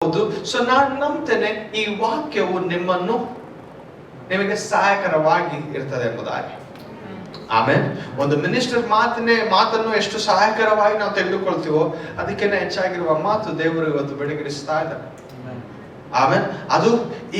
So ನಾನು ನಂಬ್ತೇನೆ ಈ ವಾಕ್ಯವು ನಿಮಗೆ ಸಹಾಯಕರವಾಗಿ ಇರ್ತದೆ ಎಂಬುದಾಗಿ. ಆಮೇಲೆ ಒಂದು ಮಿನಿಸ್ಟರ್ ಮಾತನ್ನು ಎಷ್ಟು ಸಹಾಯಕರವಾಗಿ ನಾವು ತೆಗೆದುಕೊಳ್ತೀವೋ ಅದಕ್ಕಿಂತ ಹೆಚ್ಚಾಗಿರುವ ಮಾತು ದೇವರು ಇವತ್ತು ಬೆಳಗಿರಿಸ್ತಾ ಇದ್ದಾರೆ. ಆಮೇಲೆ ಅದು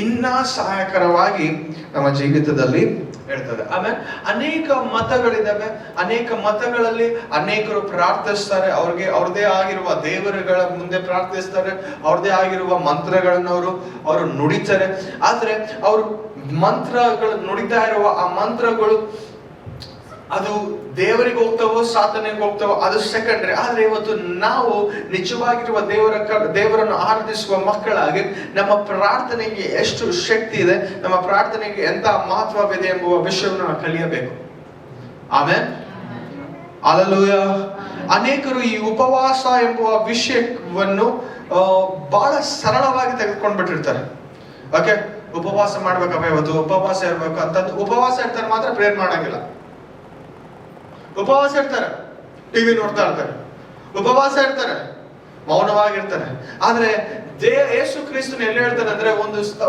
ಇನ್ನ ಸಹಾಯಕರವಾಗಿ ನಮ್ಮ ಜೀವಿತದಲ್ಲಿ ಹೇಳ್ತದೆ. ಆಮೇಲೆ ಅನೇಕ ಮತಗಳಿದ್ದಾವೆ. ಅನೇಕ ಮತಗಳಲ್ಲಿ ಅನೇಕರು ಪ್ರಾರ್ಥಿಸ್ತಾರೆ. ಅವ್ರದೇ ಆಗಿರುವ ದೇವರುಗಳ ಮುಂದೆ ಪ್ರಾರ್ಥಿಸ್ತಾರೆ. ಅವ್ರದೇ ಆಗಿರುವ ಮಂತ್ರಗಳನ್ನು ಅವರು ನುಡಿತಾರೆ. ಆದ್ರೆ ಅವರು ಮಂತ್ರಗಳು ನುಡಿತಾ ಇರುವ ಆ ಮಂತ್ರಗಳು ಅದು ದೇವರಿಗೆ ಹೋಗ್ತಾವೋ ಸಾತನಿಗೆ ಹೋಗ್ತಾವೋ ಅದು ಸೆಕೆಂಡ್ರಿ. ಆದ್ರೆ ಇವತ್ತು ನಾವು ನಿಜವಾಗಿರುವ ದೇವರನ್ನು ಆರಾಧಿಸುವ ಮಕ್ಕಳಾಗಿ ನಮ್ಮ ಪ್ರಾರ್ಥನೆಗೆ ಎಷ್ಟು ಶಕ್ತಿ ಇದೆ, ನಮ್ಮ ಪ್ರಾರ್ಥನೆಗೆ ಎಂತ ಮಹತ್ವವಿದೆ ಎಂಬುವ ವಿಷಯವನ್ನು ನಾವು ಕಲಿಯಬೇಕು. ಆಮೇಲೆ ಹಲ್ಲೆಲೂಯ. ಅನೇಕರು ಈ ಉಪವಾಸ ಎಂಬುವ ವಿಷಯವನ್ನು ಬಹಳ ಸರಳವಾಗಿ ತೆಗೆದುಕೊಂಡ್ಬಿಟ್ಟಿರ್ತಾರೆ. ಓಕೆ, ಉಪವಾಸ ಮಾಡ್ಬೇಕಪ್ಪ, ಇವತ್ತು ಉಪವಾಸ ಇರ್ಬೇಕು ಅಂತಂದು ಉಪವಾಸ ಇರ್ತಾರೆ, ಮಾತ್ರ ಪ್ರೇಯರ್ ಮಾಡಂಗಿಲ್ಲ. ಉಪವಾಸ ಇರ್ತಾರೆ, ಟಿವಿ ನೋಡ್ತಾ ಇರ್ತಾರೆ, ಉಪವಾಸ ಇರ್ತಾರೆ, ಮೌನವಾಗಿರ್ತಾರೆ. ಆದ್ರೆ ಯೇಸು ಕ್ರಿಸ್ತನು ಎಲ್ಲಿ ಹೇಳ್ತಾನೆ ಅಂದ್ರೆ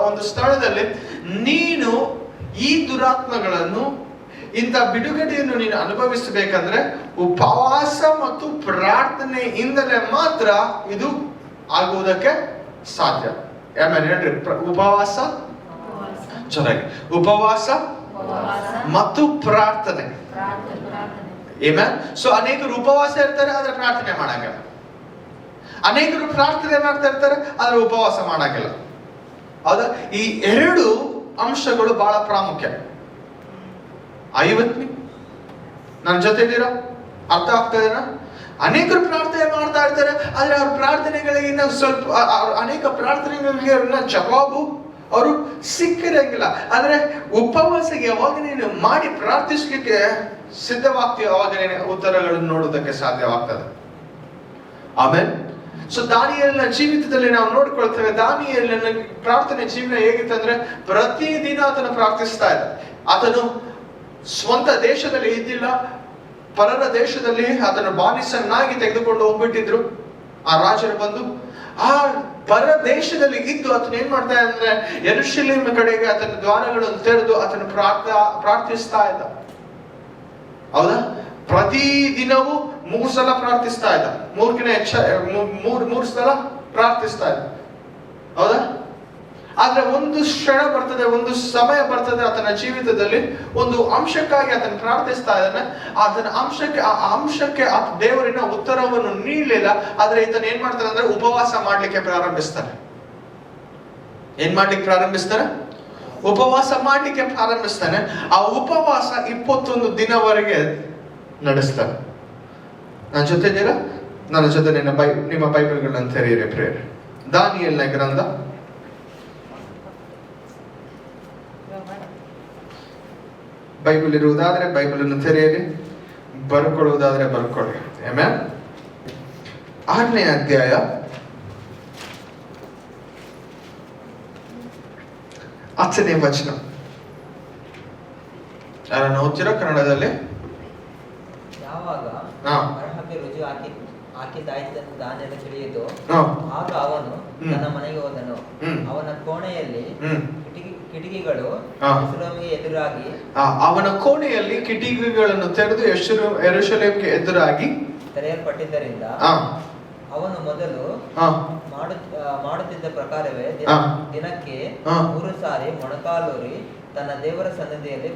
ಒಂದು ಸ್ಥಳದಲ್ಲಿ ನೀನು ಈ ದುರಾತ್ಮಗಳನ್ನು ಇಂಥ ಬಿಡುಗಡೆಯನ್ನು ನೀನು ಅನುಭವಿಸಬೇಕಂದ್ರೆ ಉಪವಾಸ ಮತ್ತು ಪ್ರಾರ್ಥನೆಯಿಂದಲೇ ಮಾತ್ರ ಇದು ಆಗುವುದಕ್ಕೆ ಸಾಧ್ಯ. ಆಮೇಲೆ ಹೇಳ್ರಿ, ಉಪವಾಸ ಚೆನ್ನಾಗಿ, ಉಪವಾಸ ಮತ್ತು ಪ್ರಾರ್ಥನೆ. ಸೊ ಅನೇಕರು ಉಪವಾಸ ಇರ್ತಾರೆ ಆದ್ರೆ ಪ್ರಾರ್ಥನೆ ಮಾಡಂಗಿಲ್ಲ. ಅನೇಕರು ಪ್ರಾರ್ಥನೆ ಮಾಡ್ತಾ ಇರ್ತಾರೆ ಆದ್ರೆ ಉಪವಾಸ ಮಾಡಂಗಿಲ್ಲ. ಹೌದಾ? ಈ ಎರಡು ಅಂಶಗಳು ಬಹಳ ಪ್ರಾಮುಖ್ಯ. ಐವತ್ನಿ ನನ್ನ ಜೊತೆ ಇದ್ದೀರಾ? ಅರ್ಥ ಆಗ್ತದೇನಾ? ಅನೇಕರು ಪ್ರಾರ್ಥನೆ ಮಾಡ್ತಾ ಇರ್ತಾರೆ ಆದ್ರೆ ಅವ್ರ ಪ್ರಾರ್ಥನೆಗಳಿಗೆ ಸ್ವಲ್ಪ ಅನೇಕ ಪ್ರಾರ್ಥನೆಗಳಿಗೆ ಜವಾಬು ಅವರು ಸಿಕ್ಕಿರಂಗಿಲ್ಲ. ಆದ್ರೆ ಉಪವಾಸಕ್ಕೆ ಯಾವಾಗ ನೀನು ಮಾಡಿ ಪ್ರಾರ್ಥಿಸ್ಲಿಕ್ಕೆ ಸಿದ್ಧವಾಗ್ತೀವಿ ಅವಾಗ ಉತ್ತರಗಳನ್ನು ನೋಡೋದಕ್ಕೆ ಸಾಧ್ಯವಾಗ್ತದೆ. ಆಮೇಲೆ ಸೊ ದಾನಿಯೇಲನ ಜೀವಿತದಲ್ಲಿ ನಾವು ನೋಡ್ಕೊಳ್ತೇವೆ. ದಾನಿಯೇಲನ ಪ್ರಾರ್ಥನೆ ಜೀವನ ಹೇಗಿತ್ತಂದ್ರೆ ಪ್ರತಿದಿನ ಆತನು ಪ್ರಾರ್ಥಿಸ್ತಾ ಇದ್ದ. ಆತನು ಸ್ವಂತ ದೇಶದಲ್ಲಿ ಇದ್ದಿಲ್ಲ, ಪರರ ದೇಶದಲ್ಲಿ ಆತನು ಬಾನಿಸನ್ನಾಗಿ ತೆಗೆದುಕೊಂಡು ಹೋಗ್ಬಿಟ್ಟಿದ್ರು ಆ ರಾಜರು ಬಂದು. ಆ ಪರ ದೇಶದಲ್ಲಿ ಇದ್ದು ಆತನು ಏನ್ ಮಾಡ್ತಾ ಅಂದ್ರೆ ಯೆರೂಷಲೇಮ್ ಕಡೆಗೆ ಆತನ ದ್ವಾರಗಳನ್ನು ತೆರೆದು ಆತನು ಪ್ರಾರ್ಥಿಸ್ತಾ ಇದ್ದ. ಹೌದಾ? ಪ್ರತಿ ದಿನವೂ 3 ಸಲ ಪ್ರಾರ್ಥಿಸ್ತಾ ಇದ್ದ. 3 ಸಲ ಪ್ರಾರ್ಥಿಸ್ತಾ ಇದ್ದ. ಹೌದಾ? ಆದ್ರೆ ಒಂದು ಕ್ಷಣ ಬರ್ತದೆ, ಒಂದು ಸಮಯ ಬರ್ತದೆ ಆತನ ಜೀವಿತದಲ್ಲಿ ಒಂದು ಅಂಶಕ್ಕಾಗಿ ಆತನ ಪ್ರಾರ್ಥಿಸ್ತಾ ಇದ್ದಾನೆ. ಆ ಅಂಶಕ್ಕೆ ಆ ದೇವರಿನ ಉತ್ತರವನ್ನು ನೀಡಲಿಲ್ಲ. ಆದ್ರೆ ಈತನ ಏನ್ ಮಾಡ್ತಾನೆ ಅಂದ್ರೆ ಉಪವಾಸ ಮಾಡ್ಲಿಕ್ಕೆ ಪ್ರಾರಂಭಿಸ್ತಾನೆ. ಏನ್ ಮಾಡ್ಲಿಕ್ಕೆ ಪ್ರಾರಂಭಿಸ್ತಾನೆ? ಉಪವಾಸ ಮಾಡ್ಲಿಕ್ಕೆ ಪ್ರಾರಂಭಿಸ್ತಾನೆ. ಆ ಉಪವಾಸ 21 ದಿನವರೆಗೆ ನಡೆಸ್ತಾನೆ. ನನ್ನ ಜೊತೆ ಇದ್ದೀರಾ? ನನ್ನ ಜೊತೆ ನಿಮ್ಮ ಬೈಬಲ್ಗಳನ್ನ ತೆರೆಯಿರಿ. ಪ್ರೇಯರ್ ದಾನಿಯೇಲನ ಗ್ರಂಥ ಬೈಬಲ್ ಇರುವುದಾದ್ರೆ ಬೈಬಲ್ ಅನ್ನು ತೆರೆಯಿರಿ, ಬರ್ಕೊಳ್ಳುವುದಾದ್ರೆ ಬರ್ಕೊಳ್ಳಿ. ಆಮೇಲೆ 6ನೇ ಅಧ್ಯಾಯ 10ನೇ ವಚನ. ಯಾರನ್ನು ಓದ್ತೀರಾ ಕನ್ನಡದಲ್ಲಿ? ಯಾವಾಗ ಅರ್ಹಕ್ಕೆ ರುಜು ಹಾಕಿದ್ದಾಯಿತೆಂದು ದಾನಿಯೇಲನು ತಿಳಿಯಿತು, ಆಗ ಅವನು ತನ್ನ ಮನೆಗೆ ಹೋದನು. ಅವನ ಕೋಣೆಯಲ್ಲಿ ಕಿಟಕಿಗಳು ಯೆರೂಸಲೇಮಿಗೆ ಎದುರಾಗಿ, ಅವನ ಕೋಣೆಯಲ್ಲಿ ಕಿಟಕಿಗಳನ್ನು ತೆರೆದು ಯೆರೂಸಲೇಮಿಗೆ ಎದುರಾಗಿ ತೆರೆಯಲ್ಪಟ್ಟಿದ್ದರಿಂದ ಅವನು ಮೊದಲು ಮಾಡುತ್ತಿದ್ದ ಪ್ರಕಾರವೇ ದಿನಕ್ಕೆ 3 ಸಾರಿ ಮೊಣಕಾಲೂರಿ ತನ್ನ ದೇವರ ಸನ್ನಿಧಿಯಲ್ಲಿ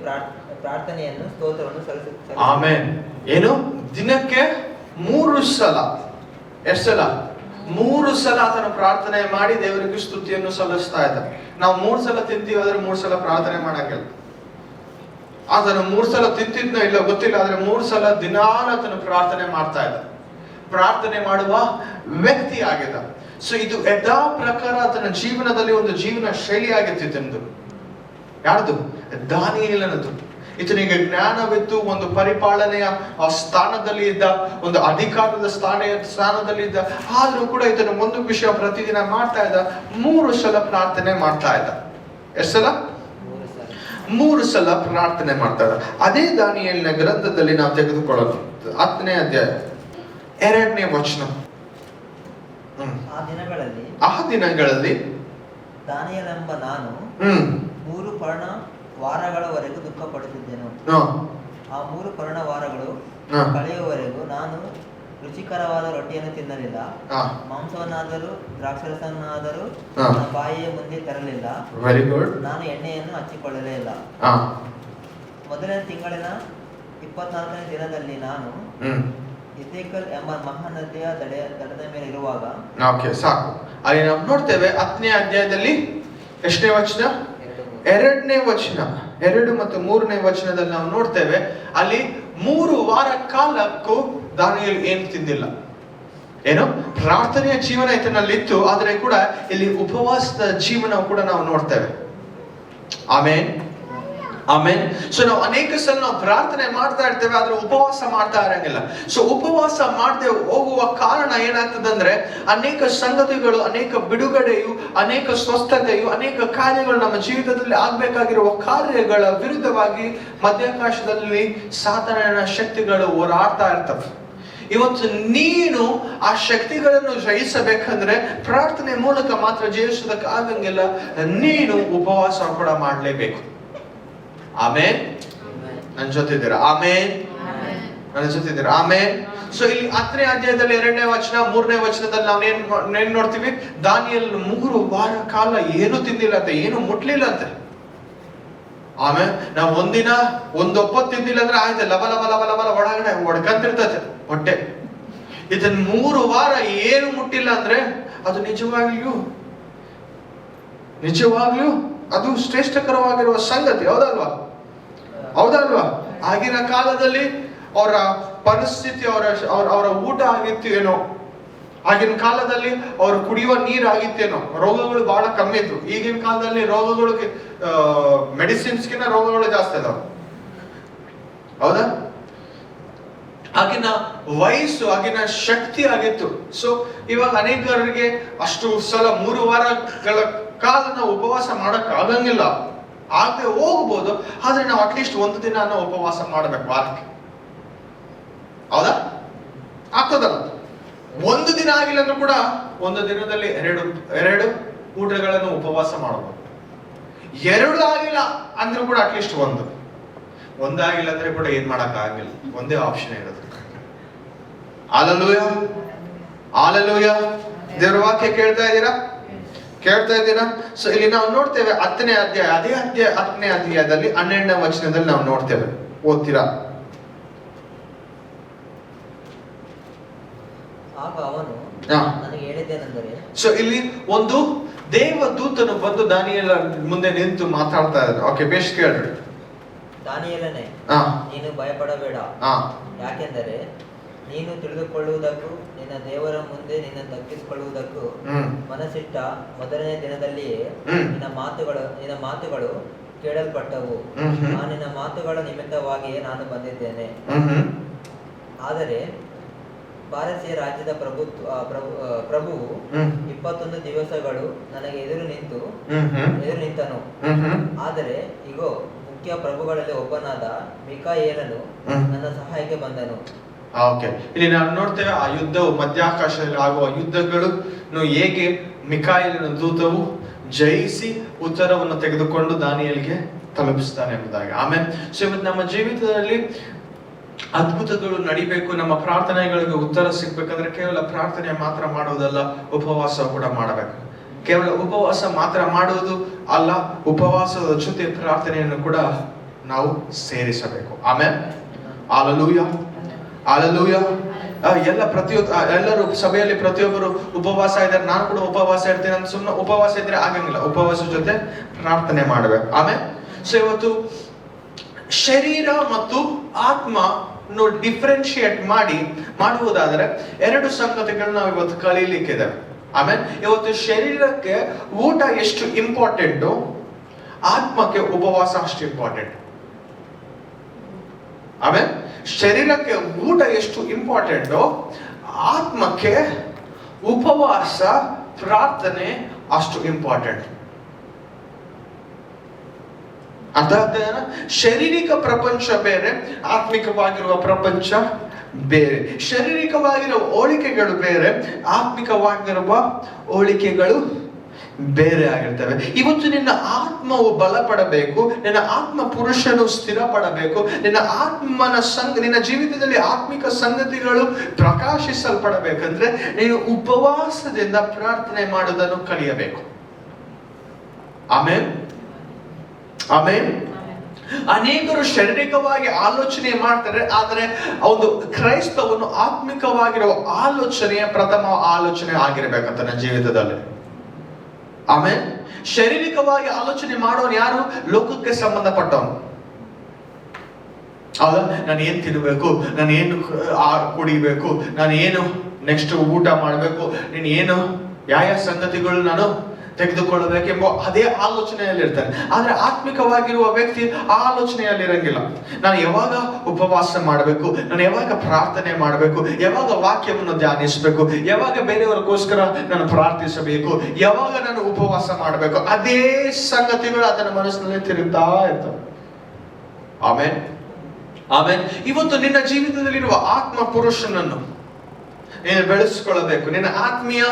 ಪ್ರಾರ್ಥನೆಯನ್ನು ಸ್ತೋತ್ರವನ್ನು ಸಲ್ಲಿಸುತ್ತಾನೆ. ಆಮೆನ್. ಏನು? ದಿನಕ್ಕೆ 3 ಸಲ. ಎಷ್ಟು ಸಲ? 3 ಸಲ ಆತನ ಪ್ರಾರ್ಥನೆ ಮಾಡಿ ದೇವರಿಗೆ ಸ್ತುತಿಯನ್ನು ಸಲ್ಲಿಸ್ತಾ ಇದ್ದ. ನಾವು 3 ಸಲ ತಿಂತೀವಿ ಆದ್ರೆ 3 ಸಲ ಪ್ರಾರ್ಥನೆ ಮಾಡಕ್ಕಿಲ್ಲ. ಆತನು 3 ಸಲ ತಿಂತಿದ್ನೋ ಇಲ್ಲ ಗೊತ್ತಿಲ್ಲ, ಆದ್ರೆ 3 ಸಲ ದಿನಾನ ಆತನು ಪ್ರಾರ್ಥನೆ ಮಾಡ್ತಾ ಇದ್ದ. ಪ್ರಾರ್ಥನೆ ಮಾಡುವ ವ್ಯಕ್ತಿ ಆಗಿದ್ದ. ಸೊ ಇದು ಯಥಾ ಪ್ರಕಾರ ಆತನ ಜೀವನದಲ್ಲಿ ಒಂದು ಜೀವನ ಶೈಲಿ ಆಗಿತ್ತು. ಯಾರ್ದು? ದಾನಿಯೇಲನದು. ಈತನಿಗೆ ಜ್ಞಾನವಿತ್ತು, ಒಂದು ಪರಿಪಾಲನೆಯ ಸ್ಥಾನದಲ್ಲಿ ಇದ್ದ, ಒಂದು ಅಧಿಕಾರದ ಸ್ಥಾನದಲ್ಲಿ ಇದ್ದ. ಆದ್ರೂ ಕೂಡ ಈತನ ಒಂದು ವಿಷಯ ಪ್ರತಿದಿನ ಮಾಡ್ತಾ ಇದ್ದ, 3 ಸಲ ಪ್ರಾರ್ಥನೆ ಮಾಡ್ತಾ ಇದ್ದ. ಎಷ್ಟು ಸಲ? 3 ಸಲ ಪ್ರಾರ್ಥನೆ ಮಾಡ್ತಾ ಇದ್ದ. ಅದೇ ದಾನಿಯೇಲನ ಗ್ರಂಥದಲ್ಲಿ ನಾವು ತೆಗೆದುಕೊಳ್ಳೋಣ 10ನೇ ಅಧ್ಯಾಯ 2ನೇ ವಚನ. ಆ ದಿನಗಳಲ್ಲಿ ದಾನಿಯೇಲನೆಂಬ ನಾನು 3 ಪರ್ಣ ವಾರಗಳವರೆಗೂ ದುಃಖ ಪಡುತ್ತಿದ್ದೆನು. ಆ 3 ಪರ್ಣ ವಾರಗಳು ಕಳೆಯುವವರೆಗೂ ನಾನು ರುಚಿಕರವಾದ ರೊಟ್ಟಿಯನ್ನು ತಿನ್ನಲಿಲ್ಲ, ಮಾಂಸವನ್ನಾದರೂ ದ್ರಾಕ್ಷರಸವನ್ನಾದರೂ ನನ್ನ ಬಾಯಿಯ ಮುಂದೆ ತರಲಿಲ್ಲ, ನಾನು ಎಣ್ಣೆಯನ್ನು ಹಚ್ಚಿಕೊಳ್ಳಲೇ ಇಲ್ಲ. ಮೊದಲನೇ ತಿಂಗಳಿನ 24ನೇ ದಿನದಲ್ಲಿ ನಾನು ಎಸೇಕಲ್ ಎಂಬ ಮಹಾನದಿಯ ದಡದ ಮೇಲೆ ಇರುವಾಗ. ಸಾಕು, ಅಲ್ಲಿ ನಾವು ನೋಡ್ತೇವೆ 10ನೇ ಅಧ್ಯಾಯದಲ್ಲಿ ಎಷ್ಟನೇ ವಚನ? 2ನೇ ವಚನ, 2 ಮತ್ತು 3ನೇ ವಚನದಲ್ಲಿ ನಾವು ನೋಡ್ತೇವೆ, ಅಲ್ಲಿ 3 ವಾರ ಕಾಲಕ್ಕೂ ದಾನಿಯೇಲ್ ಏನು ತಿಂದಿಲ್ಲ. ಏನು ಪ್ರಾರ್ಥನೆಯ ಜೀವನ ಇತನಲ್ಲಿತ್ತು, ಆದರೆ ಕೂಡ ಇಲ್ಲಿ ಉಪವಾಸದ ಜೀವನ ಕೂಡ ನಾವು ನೋಡ್ತೇವೆ. ಆಮೇನ್ ಆಮೇನ್. ಸೊ ನಾವು ಅನೇಕ ಸಲ ನಾವು ಪ್ರಾರ್ಥನೆ ಮಾಡ್ತಾ ಇರ್ತೇವೆ, ಆದ್ರೆ ಉಪವಾಸ ಮಾಡ್ತಾ ಇರಂಗಿಲ್ಲ. ಸೊ ಉಪವಾಸ ಮಾಡದೆ ಹೋಗುವ ಕಾರಣ ಏನಾಗ್ತದಂದ್ರೆ, ಅನೇಕ ಸಂಗತಿಗಳು, ಅನೇಕ ಬಿಡುಗಡೆಯು, ಅನೇಕ ಸ್ವಸ್ಥತೆಯು, ಅನೇಕ ಕಾರ್ಯಗಳು ನಮ್ಮ ಜೀವಿತದಲ್ಲಿ ಆಗ್ಬೇಕಾಗಿರುವ ಕಾರ್ಯಗಳ ವಿರುದ್ಧವಾಗಿ ಮಧ್ಯಾಕಾಶದಲ್ಲಿ ಸಾತಾನನ ಶಕ್ತಿಗಳು ಹೋರಾಡ್ತಾ ಇರ್ತವೆ. ಇವತ್ತು ನೀನು ಆ ಶಕ್ತಿಗಳನ್ನು ಜಯಿಸಬೇಕಂದ್ರೆ ಪ್ರಾರ್ಥನೆ ಮೂಲಕ ಮಾತ್ರ ಜಯಿಸೋದಕ್ಕೆ ಆಗಂಗಿಲ್ಲ, ನೀನು ಉಪವಾಸ ಕೂಡ ಮಾಡಲೇಬೇಕು. ಆಮೇನ್. ನನ್ನ ಜೊತೆ ಇದ್ದೀರಾ? ಆಮೇನ್. ನನ್ನ ಜೊತೆ ಇದ್ದೀರಾ? ಆಮೇನ್. ಸೊ ಇಲ್ಲಿ 10ನೇ ಅಧ್ಯಾಯದಲ್ಲಿ 2ನೇ ವಚನ 3ನೇ ವಚನದಲ್ಲಿ ನಾವು ಏನ್ ನೋಡ್ತೀವಿ? ದಾನಿಯೇಲ್ 3 ವಾರ ಕಾಲ ಏನು ತಿಂದಿಲ್ಲ ಅಂತೆ, ಏನು ಮುಟ್ಲಿಲ್ಲ ಅಂತೆ. ಆಮೇಲೆ ನಾವು ಒಂದಿನ ಒಪ್ಪತ್ತು ತಿಂದಿಲ್ಲ ಅಂದ್ರೆ ಆಯ್ತು, ಲಬ ಲಬ ಲಬ ಲಬ ಒಳಗಡೆ ಹೊಡ್ಕಂತಿರ್ತದೆ ಹೊಟ್ಟೆ. ಇದನ್ನ 3 ವಾರ ಏನು ಮುಟ್ಟಿಲ್ಲ ಅಂದ್ರೆ ಅದು ನಿಜವಾಗ್ಲೂ ಅದು ಶ್ರೇಷ್ಠಕರವಾಗಿರುವ ಸಂಗತಿ. ಹೌದಲ್ವಾ? ಆಗಿನ ಕಾಲದಲ್ಲಿ ಅವರ ಪರಿಸ್ಥಿತಿ, ಅವರ ಊಟ ಆಗಿತ್ತು ಏನೋ, ಆಗಿನ ಕಾಲದಲ್ಲಿ ಅವರು ಕುಡಿಯುವ ನೀರು ಆಗಿತ್ತೇನೋ, ರೋಗಗಳು ಬಹಳ ಕಮ್ಮಿ ಇತ್ತು. ಈಗಿನ ಕಾಲದಲ್ಲಿ ರೋಗಗಳಿಗೆ ಮೆಡಿಸಿನ್ಸ್ಗಿನ ರೋಗಗಳು ಜಾಸ್ತಿ ಅದಾವ. ಹೌದಾ? ಆಗಿನ ವಯಸ್ಸು, ಆಗಿನ ಶಕ್ತಿ ಆಗಿತ್ತು. ಸೊ ಇವಾಗ ಅನೇಕರಿಗೆ ಅಷ್ಟು ಸಲ 3 ವಾರಗಳ ಕಾಲ ನಾವು ಉಪವಾಸ ಮಾಡಕ್ ಆಗಂಗಿಲ್ಲ, ಆಗದೆ ಹೋಗ್ಬೋದು. ಆದ್ರೆ ನಾವು ಅಟ್ಲೀಸ್ಟ್ 1 ದಿನ ಉಪವಾಸ ಮಾಡ್ಬೇಕು ವಾರಕ್ಕೆ. ಹೌದಾ? ಆಗ್ತದಲ್ಲ? 1 ದಿನ ಆಗಿಲ್ಲ ಅಂದ್ರೂ ಕೂಡ 1 ದಿನದಲ್ಲಿ 2 ಊಟಗಳನ್ನು ಉಪವಾಸ ಮಾಡಬಹುದು. 2 ಆಗಿಲ್ಲ ಅಂದ್ರೂ ಕೂಡ ಅಟ್ಲೀಸ್ಟ್ 1 ಆಗಿಲ್ಲ ಅಂದ್ರೆ ಕೂಡ ಏನ್ ಮಾಡಕ್ ಆಗಿಲ್ಲ, ಒಂದೇ ಆಪ್ಷನ್ ಇರೋದು. ಹಾಲೆಲೂಯಾ. ದೇವರ ವಾಕ್ಯ ಕೇಳ್ತಾ ಇದ್ದೀರಾ? ಸೊ ಇಲ್ಲಿ ನಾವು ನೋಡ್ತೇವೆ 10ನೇ ಅಧ್ಯಾಯ, 10ನೇ ಅಧ್ಯಾಯದಲ್ಲಿ 12ನೇ ವಚನದಲ್ಲಿ ನಾವು ನೋಡ್ತೇವೆ. ಓದ್ತೀರಾ? ಆಗ ಅವನು ನನಗೆ ಹೇಳಿದ್ದೇನೆಂದರೆ, ಸೊ ಇಲ್ಲಿ ಒಂದು ದೇವದೂತನು ಬಂದು ದಾನಿಯೇಲ ಮುಂದೆ ನಿಂತು ಮಾತಾಡ್ತಾ ಇದ್ದಾನೆ. ಓಕೆ, ಬೇಸ್ ಕೇಳ್ರಿ. ದಾನಿಯೇಲನೇ, ನೀನು ಭಯಪಡಬೇಡ, ಯಾಕೆಂದರೆ ನೀನು ತಿಳಿದುಕೊಳ್ಳುವುದಕ್ಕೂ ನಿನ್ನ ದೇವರ ಮುಂದೆ ನಿನ್ನ ತಗ್ಗಿಸಿಕೊಳ್ಳುವುದಕ್ಕೂ ಮನಸ್ಸಿಟ್ಟ ಮೊದಲನೇ ದಿನದಲ್ಲಿಯೇ ನಿನ್ನ ಮಾತುಗಳು ಕೇಳಲ್ಪಟ್ಟವು. ನಿನ್ನ ಮಾತುಗಳ ನಿಮಿತ್ತವಾಗಿಯೇ ನಾನು ಬಂದಿದ್ದೇನೆ. ಆದರೆ ಪಾರಸಿಯ ರಾಜ್ಯದ ಪ್ರಭುವು 21 ದಿವಸಗಳು ನನಗೆ ಎದುರು ನಿಂತನು. ಆದರೆ ಇಗೋ, ಮುಖ್ಯ ಪ್ರಭುಗಳಲ್ಲಿ ಒಬ್ಬನಾದ ಮಿಕಾಯೇಲನು ನನ್ನ ಸಹಾಯಕ್ಕೆ ಬಂದನು. ಓಕೆ, ಇಲ್ಲಿ ನಾವು ನೋಡ್ತೇವೆ ಆ ಯುದ್ಧವು, ಮಧ್ಯಾಕಾಶದಲ್ಲಿ ಆಗುವ ಯುದ್ಧಗಳು ಹೇಗೆ ಮಿಕಾಯೇಲನ ದೂತವು ಜಯಿಸಿ ಉತ್ತರವನ್ನು ತೆಗೆದುಕೊಂಡು ದಾನಿಯೇಲನಿಗೆ ತಲುಪಿಸ್ತಾನೆ ಎಂಬುದಾಗಿ. ಆಮೇಲೆ ಸೊ ಇವತ್ತು ನಮ್ಮ ಜೀವಿತದಲ್ಲಿ ಅದ್ಭುತಗಳು ನಡಿಬೇಕು, ನಮ್ಮ ಪ್ರಾರ್ಥನೆಗಳಿಗೆ ಉತ್ತರ ಸಿಗ್ಬೇಕಂದ್ರೆ ಕೇವಲ ಪ್ರಾರ್ಥನೆ ಮಾತ್ರ ಮಾಡುವುದಲ್ಲ, ಉಪವಾಸ ಕೂಡ ಮಾಡಬೇಕು. ಕೇವಲ ಉಪವಾಸ ಮಾತ್ರ ಮಾಡುವುದು ಅಲ್ಲ, ಉಪವಾಸದ ಜೊತೆ ಪ್ರಾರ್ಥನೆಯನ್ನು ಕೂಡ ನಾವು ಸೇರಿಸಬೇಕು. ಆಮೇಲೆ ಹಾಲೆಲೂಯಾ. ಎಲ್ಲರೂ ಸಭೆಯಲ್ಲಿ ಪ್ರತಿಯೊಬ್ಬರು ಉಪವಾಸ ಇದ್ದಾರೆ, ನಾನು ಕೂಡ ಉಪವಾಸ ಇರ್ತೇನೆ ಅಂತ ಸುಮ್ಮನೆ ಉಪವಾಸ ಇದ್ರೆ ಆಗಂಗಿಲ್ಲ. ಉಪವಾಸ ಜೊತೆ ಪ್ರಾರ್ಥನೆ ಮಾಡಬೇಕು. ಆಮೇಲೆ ಸೊ ಇವತ್ತು ಶರೀರ ಮತ್ತು ಆತ್ಮ ಡಿಫ್ರೆನ್ಶಿಯೇಟ್ ಮಾಡುವುದಾದರೆ 2 ಸಂಗತಿಗಳು ನಾವು ಇವತ್ತು ಕಲೀಲಿಕ್ಕಿದೆ. ಆಮೇಲೆ ಇವತ್ತು ಶರೀರಕ್ಕೆ ಊಟ ಎಷ್ಟು ಇಂಪಾರ್ಟೆಂಟು, ಆತ್ಮಕ್ಕೆ ಉಪವಾಸ ಅಷ್ಟು ಇಂಪಾರ್ಟೆಂಟ್. ಆಮೇಲೆ ಶರೀರಕ್ಕೆ ಊಟ ಎಷ್ಟು ಇಂಪಾರ್ಟೆಂಟು, ಆತ್ಮಕ್ಕೆ ಉಪವಾಸ ಪ್ರಾರ್ಥನೆ ಅಷ್ಟು ಇಂಪಾರ್ಟೆಂಟ್. ಅರ್ಥ ಆಗ್ತದೇನ? ಶಾರೀರಿಕ ಪ್ರಪಂಚ ಬೇರೆ, ಆತ್ಮಿಕವಾಗಿರುವ ಪ್ರಪಂಚ ಬೇರೆ. ಶಾರೀರಿಕವಾಗಿರುವ ಹೋಲಿಕೆಗಳು ಬೇರೆ, ಆತ್ಮಿಕವಾಗಿರುವ ಹೋಲಿಕೆಗಳು ಬೇರೆ ಆಗಿರ್ತವೆ. ಇವತ್ತು ನಿನ್ನ ಆತ್ಮವು ಬಲಪಡಬೇಕು, ನಿನ್ನ ಆತ್ಮ ಪುರುಷನು ಸ್ಥಿರಪಡಬೇಕು, ನಿನ್ನ ಆತ್ಮನ ನಿನ್ನ ಜೀವಿತದಲ್ಲಿ ಆತ್ಮಿಕ ಸಂಗತಿಗಳು ಪ್ರಕಾಶಿಸಲ್ಪಡಬೇಕಂದ್ರೆ ನೀನು ಉಪವಾಸದಿಂದ ಪ್ರಾರ್ಥನೆ ಮಾಡುವುದನ್ನು ಕಲಿಯಬೇಕು. ಆಮೇನ್, ಆಮೇನ್. ಅನೇಕರು ಶಾರೀರಿಕವಾಗಿ ಆಲೋಚನೆ ಮಾಡ್ತಾರೆ, ಆದರೆ ಒಂದು ಕ್ರೈಸ್ತವನು ಆತ್ಮಿಕವಾಗಿರುವ ಆಲೋಚನೆಯ ಪ್ರಥಮ ಆಲೋಚನೆ ಆಗಿರ್ಬೇಕಂತ ನನ್ನ ಜೀವಿತದಲ್ಲಿ. ಆಮೇಲೆ ಶಾರೀರಿಕವಾಗಿ ಆಲೋಚನೆ ಮಾಡೋನು ಯಾರು? ಲೋಕಕ್ಕೆ ಸಂಬಂಧಪಟ್ಟವನು. ಹೌದಾ? ನಾನು ಏನ್ ತಿನ್ಬೇಕು, ನಾನು ಏನು ಕುಡಿಬೇಕು, ನಾನು ಏನು ನೆಕ್ಸ್ಟ್ ಊಟ ಮಾಡಬೇಕು, ನೀನು ಏನು ಯಾವ ಸಂಗತಿಗಳು ನಾನು ತೆಗೆದುಕೊಳ್ಳಬೇಕೆಂಬ ಅದೇ ಆಲೋಚನೆಯಲ್ಲಿ ಇರ್ತಾನೆ. ಆದ್ರೆ ಆತ್ಮಿಕವಾಗಿರುವ ವ್ಯಕ್ತಿ ಆ ಆಲೋಚನೆಯಲ್ಲಿ ಇರಂಗಿಲ್ಲ. ನಾನು ಯಾವಾಗ ಉಪವಾಸ ಮಾಡಬೇಕು, ನಾನು ಯಾವಾಗ ಪ್ರಾರ್ಥನೆ ಮಾಡಬೇಕು, ಯಾವಾಗ ವಾಕ್ಯವನ್ನು ಧ್ಯಾನಿಸಬೇಕು, ಯಾವಾಗ ಬೇರೆಯವರಿಗೋಸ್ಕರ ನಾನು ಪ್ರಾರ್ಥಿಸಬೇಕು, ಯಾವಾಗ ನಾನು ಉಪವಾಸ ಮಾಡಬೇಕು, ಅದೇ ಸಂಗತಿಗಳು ಅದನ್ನ ಮನಸ್ಸಿನಲ್ಲಿ ತಿರುಗ್ತಾ ಇರ್ತವೆ. ಆಮೇನ್, ಆಮೇನ್. ಇವತ್ತು ನಿನ್ನ ಜೀವಿತದಲ್ಲಿರುವ ಆತ್ಮ ಪುರುಷನನ್ನು ನೀನು ಬೆಳೆಸಿಕೊಳ್ಳಬೇಕು. ನಿನ್ನ ಆತ್ಮೀಯ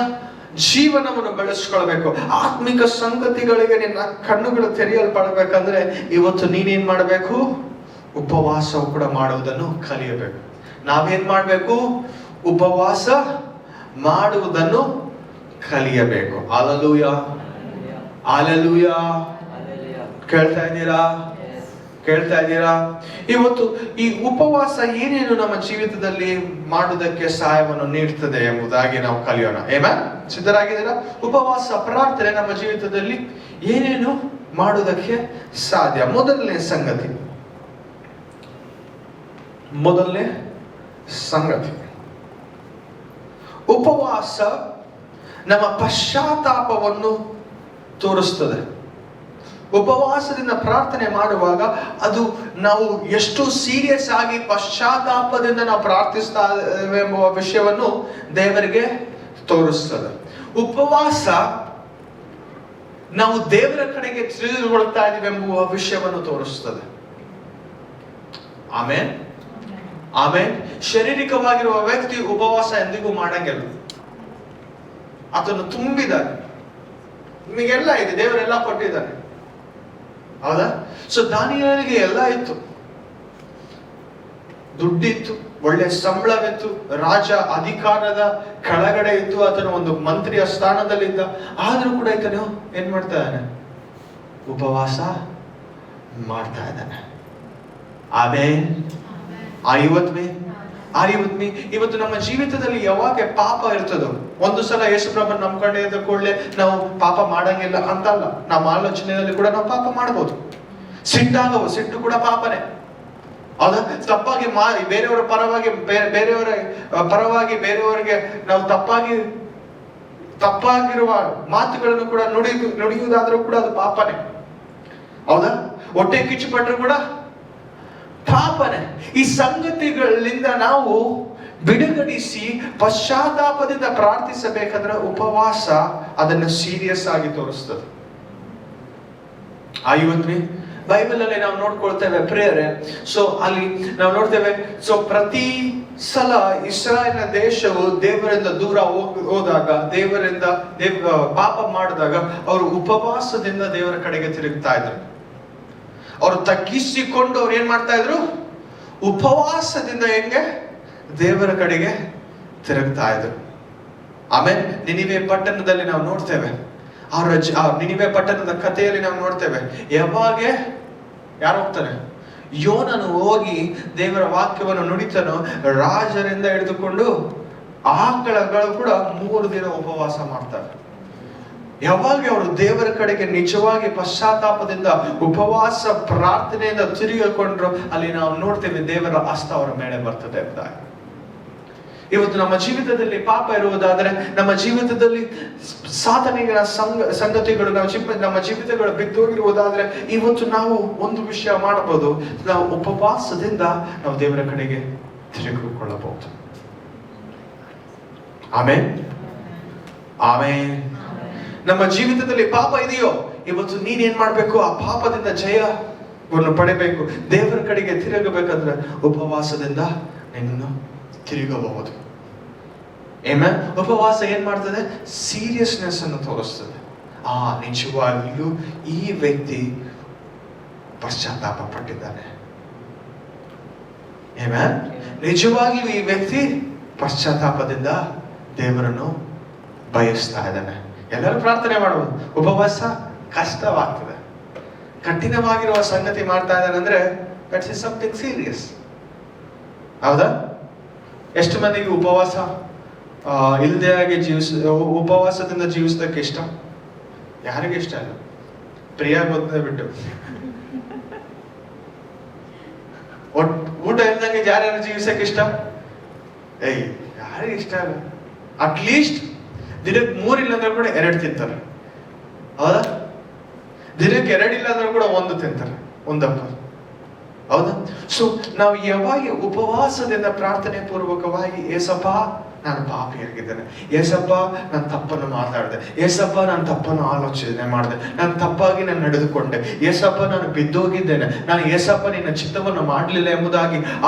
ಜೀವನವನ್ನು ಬೆಳೆಸ್ಕೊಳ್ಬೇಕು. ಆತ್ಮಿಕ ಸಂಗತಿಗಳಿಗೆ ನಿನ್ನ ಕಣ್ಣುಗಳು ತೆರೆಯಲ್ಪಡಬೇಕಂದ್ರೆ ಇವತ್ತು ನೀನೇನ್ ಮಾಡಬೇಕು? ಉಪವಾಸ ಕೂಡ ಮಾಡುವುದನ್ನು ಕಲಿಯಬೇಕು. ನಾವೇನ್ ಮಾಡ್ಬೇಕು? ಉಪವಾಸ ಮಾಡುವುದನ್ನು ಕಲಿಯಬೇಕು. Hallelujah, hallelujah. ಕೇಳ್ತಾ ಇದ್ದೀರಾ? ಕೇಳ್ತಾ ಇದ್ದೀರಾ? ಇವತ್ತು ಈ ಉಪವಾಸ ಏನೇನು ನಮ್ಮ ಜೀವಿತದಲ್ಲಿ ಮಾಡುವುದಕ್ಕೆ ಸಹಾಯವನ್ನು ನೀಡ್ತದೆ ಎಂಬುದಾಗಿ ನಾವು ಕಲಿಯೋಣ. ಆಮೆನ್. ಸಿದ್ಧರಾಗಿದ್ದೀರಾ? ಉಪವಾಸ ಪ್ರಾರ್ಥನೆ ನಮ್ಮ ಜೀವಿತದಲ್ಲಿ ಏನೇನು ಮಾಡುವುದಕ್ಕೆ ಸಾಧ್ಯ. ಮೊದಲನೇ ಸಂಗತಿ, ಉಪವಾಸ ನಮ್ಮ ಪಶ್ಚಾತ್ತಾಪವನ್ನು ತೋರಿಸ್ತದೆ. ಉಪವಾಸದಿಂದ ಪ್ರಾರ್ಥನೆ ಮಾಡುವಾಗ ಅದು ನಾವು ಎಷ್ಟು ಸೀರಿಯಸ್ ಆಗಿ ಪಶ್ಚಾತ್ತಾಪದಿಂದ ನಾವು ಪ್ರಾರ್ಥಿಸ್ತೇವೆ ಎಂಬ ವಿಷಯವನ್ನು ದೇವರಿಗೆ ತೋರಿಸ್ತದೆ. ಉಪವಾಸ ನಾವು ದೇವರ ಕಡೆಗೆ ತಿಳಿದುಕೊಳ್ತಾ ಇದ್ದೀವಿ ಎಂಬುವ ವಿಷಯವನ್ನು ತೋರಿಸ್ತದೆ. ಆಮೇನ್, ಆಮೇನ್. ಶಾರೀರಿಕವಾಗಿರುವ ವ್ಯಕ್ತಿ ಉಪವಾಸ ಎಂದಿಗೂ ಮಾಡಂಗಿಲ್ಲ. ಅದನ್ನು ತುಂಬಿದ್ದಾನೆ. ನಿಮಗೆಲ್ಲ ಇದೆ, ದೇವರೆಲ್ಲ ಕೊಟ್ಟಿದ್ದಾನೆ. ಹೌದಾ? ಸೊ ದಾನಿಯೇಲನಿಗೆ ಎಲ್ಲ ಇತ್ತು, ದುಡ್ಡಿತ್ತು, ಒಳ್ಳೆ ಸಂಬಳವಿತ್ತು, ರಾಜ ಅಧಿಕಾರದ ಕೆಳಗಡೆ ಇತ್ತು, ಆತನು ಒಂದು ಮಂತ್ರಿಯ ಸ್ಥಾನದಲ್ಲಿದ್ದ. ಆದ್ರೂ ಕೂಡ ಈತನು ಏನ್ ಮಾಡ್ತಾ ಇದ್ದಾನೆ? ಉಪವಾಸ ಮಾಡ್ತಾ ಇದ್ದಾನೆ. ಆಮೇನ್. ಇವತ್ತು ನಮ್ಮ ಜೀವಿತದಲ್ಲಿ ಯಾವಾಗ ಪಾಪ ಇರ್ತದೋ, ಒಂದು ಸಲ ಯೇಸುಪ್ರಭು ನಂಬ್ಕೊಂಡೆ ಕೂಡಲೇ ನಾವು ಪಾಪ ಮಾಡಂಗಿಲ್ಲ ಅಂತಲ್ಲ. ನಮ್ಮ ಆಲೋಚನೆಯಲ್ಲಿ ಕೂಡ ನಾವು ಪಾಪ ಮಾಡಬಹುದು. ಸಿಟ್ಟು ಕೂಡ ಪಾಪನೇ. ಹೌದಾ? ತಪ್ಪಾಗಿ ಬೇರೆಯವರ ಪರವಾಗಿ ಬೇರೆಯವರಿಗೆ ನಾವು ತಪ್ಪಾಗಿರುವ ಮಾತುಗಳನ್ನು ಕೂಡ ನುಡಿಯುವುದಾದ್ರೂ ಕೂಡ ಅದು ಪಾಪನೇ. ಹೌದಾ? ಹೊಟ್ಟೆ ಕಿಚ್ಚುಪಟ್ಟರು ಕೂಡ ಪಾಪನೆ. ಈ ಸಂಗತಿಗಳಿಂದ ನಾವು ಬಿಡುಗಡಿಸಿ ಪಶ್ಚಾತ್ತಾಪದಿಂದ ಪ್ರಾರ್ಥಿಸಬೇಕಂದ್ರೆ ಉಪವಾಸ ಅದನ್ನು ಸೀರಿಯಸ್ ಆಗಿ ತೋರಿಸ್ತದೆ. ಇವತ್ತು ಬೈಬಲ್ ಅಲ್ಲಿ ನಾವು ನೋಡ್ಕೊಳ್ತೇವೆ ಪ್ರೇಯರ್. ಸೊ ಅಲ್ಲಿ ನಾವು ನೋಡ್ತೇವೆ, ಸೊ ಪ್ರತಿ ಸಲ ಇಸ್ರಾಯೇಲ್ ದೇಶವು ದೇವರಿಂದ ದೂರ ಹೋದಾಗ, ಪಾಪ ಮಾಡಿದಾಗ ಅವರು ಉಪವಾಸದಿಂದ ದೇವರ ಕಡೆಗೆ ತಿರುಗ್ತಾ ಇದ್ರು. ಅವರು ತಗ್ಗಿಸಿಕೊಂಡು ಅವ್ರು ಏನ್ ಮಾಡ್ತಾ ಇದ್ರು? ಉಪವಾಸದಿಂದ ದೇವರ ಕಡೆಗೆ ತಿರುಗ್ತಾ ಇದ್ರು. ಆಮೇಲೆ ನಿನಿವೆ ಪಟ್ಟಣದಲ್ಲಿ ನಾವು ನೋಡ್ತೇವೆ, ನಿನಿವೆ ಪಟ್ಟಣದ ಕಥೆಯಲ್ಲಿ ನಾವು ನೋಡ್ತೇವೆ, ಯಾರು ಹೋಗ್ತಾನೆ? ಯೋನನು ಹೋಗಿ ದೇವರ ವಾಕ್ಯವನ್ನು ನುಡಿತಾನೋ, ರಾಜರಿಂದ ಹಿಡಿದುಕೊಂಡು ಆಕಳಗಳು ಕೂಡ 3 ದಿನ ಉಪವಾಸ ಮಾಡ್ತಾರೆ. ಯಾವಾಗ ಅವರು ದೇವರ ಕಡೆಗೆ ನಿಜವಾಗಿ ಪಶ್ಚಾತ್ತಾಪದಿಂದ ಉಪವಾಸ ಪ್ರಾರ್ಥನೆಯಿಂದ ತಿರುಗಿಕೊಂಡ್ರು, ಅಲ್ಲಿ ನಾವು ನೋಡ್ತೇವೆ ದೇವರ ಹಸ್ತ ಅವರ ಮೇಲೆ ಬರ್ತದೆ ಅಂತ. ಇವತ್ತು ನಮ್ಮ ಜೀವಿತದಲ್ಲಿ ಪಾಪ ಇರುವುದಾದ್ರೆ, ನಮ್ಮ ಜೀವಿತದಲ್ಲಿ ಸಾಧನೆಗಳ ಸಂಗತಿಗಳು ನಮ್ಮ ಜೀವಿತಗಳು ಬಿದ್ದೋಗಿರುವುದಾದ್ರೆ, ಇವತ್ತು ನಾವು ಒಂದು ವಿಷಯ ಮಾಡಬಹುದು, ನಾವು ಉಪವಾಸದಿಂದ ನಾವು ದೇವರ ಕಡೆಗೆ ತಿರುಗಿಕೊಳ್ಳಬಹುದು. ಆಮೇನ್, ಆಮೇನ್. ನಮ್ಮ ಜೀವಿತದಲ್ಲಿ ಪಾಪ ಇದೆಯೋ, ಇವತ್ತು ನೀನೇನ್ ಮಾಡ್ಬೇಕು? ಆ ಪಾಪದಿಂದ ಜಯವನ್ನು ಪಡೆಬೇಕು. ದೇವರ ಕಡೆಗೆ ತಿರುಗಬೇಕಂದ್ರೆ ಉಪವಾಸದಿಂದ ನಿನ್ನನ್ನು ತಿರುಗಬಹುದು. ಆಮೆನ್. ಉಪವಾಸ ಏನ್ ಮಾಡ್ತದೆ? ಸೀರಿಯಸ್ನೆಸ್ ಅನ್ನು ತೋರಿಸ್ತದೆ. ನಿಜವಾಗಿಯೂ ಈ ವ್ಯಕ್ತಿ ಪಶ್ಚಾತ್ತಾಪ ಪಟ್ಟಿದ್ದಾನೆ. ಆಮೆನ್. ನಿಜವಾಗಿಯೂ ಈ ವ್ಯಕ್ತಿ ಪಶ್ಚಾತ್ತಾಪದಿಂದ ದೇವರನ್ನು ಬಯಸ್ತಾ ಇದ್ದಾನೆ. ಎಲ್ಲರೂ ಪ್ರಾರ್ಥನೆ ಮಾಡುವುದು. ಉಪವಾಸ ಕಷ್ಟವಾಗ್ತದೆ, ಕಠಿಣವಾಗಿರುವ ಸಂಗತಿ ಮಾಡ್ತಾ ಇದ್ದಾನೆ ಅಂದ್ರೆ ದಟ್ಸ್ ಇಸ್ ಸಮಥಿಂಗ್ ಸೀರಿಯಸ್. ಹೌದಾ? ಎಷ್ಟು ಮಂದಿಗೆ ಉಪವಾಸ ಇಲ್ಲದೆ ಆಗಿ ಉಪವಾಸದಿಂದ ಜೀವಿಸೋದಕ್ಕೆ ಇಷ್ಟ? ಯಾರಿಗೆ ಇಷ್ಟ ಇಲ್ಲ? ಪ್ರಿಯ ಗೊತ್ತೇ ಬಿಟ್ಟು ಊಟ ಇಲ್ದಂಗೆ ಯಾರ್ಯಾರು ಜೀವಿಸಕ್ಕೆ ಇಷ್ಟ? ಯಾರಿಗೆ ಇಷ್ಟ ಇಲ್ಲ? ಅಟ್ಲೀಸ್ಟ್ ದಿನಕ್ಕೆ 3 ಇಲ್ಲ ಅಂದ್ರೆ ಕೂಡ 2 ತಿಂತಾರೆ. ಹೌದಾ? ದಿನಕ್ಕೆ 2 ಇಲ್ಲ ಅಂದ್ರೆ ಕೂಡ 1 ತಿಂತಾರೆ, ಒಂದಪ್ಪ. ಹೌದಾ? ಸೊ ನಾವು ಯಾವಾಗ ಉಪವಾಸದಿಂದ ಪ್ರಾರ್ಥನೆ ಪೂರ್ವಕವಾಗಿ, ಏಸಪ್ಪ ನಾನು ಪಾಪಿಯಾಗಿದ್ದೇನೆ, ಏಸಪ್ಪ ನಾನು ತಪ್ಪನ್ನು ಮಾತಾಡಿದೆ, ಏಸಪ್ಪ ನಾನು ತಪ್ಪನ್ನು ಆಲೋಚನೆ ಮಾಡಿದೆ, ನಾನು ತಪ್ಪಾಗಿ ನಾನು ನಡೆದುಕೊಂಡೆ, ಏಸಪ್ಪ ನಾನು ಬಿದ್ದೋಗಿದ್ದೇನೆ, ನಾನು ಏಸಪ್ಪ ನಿನ್ನ ಚಿತ್ತವನ್ನು ಮಾಡಲಿಲ್ಲ ಎಂಬುದಾಗಿ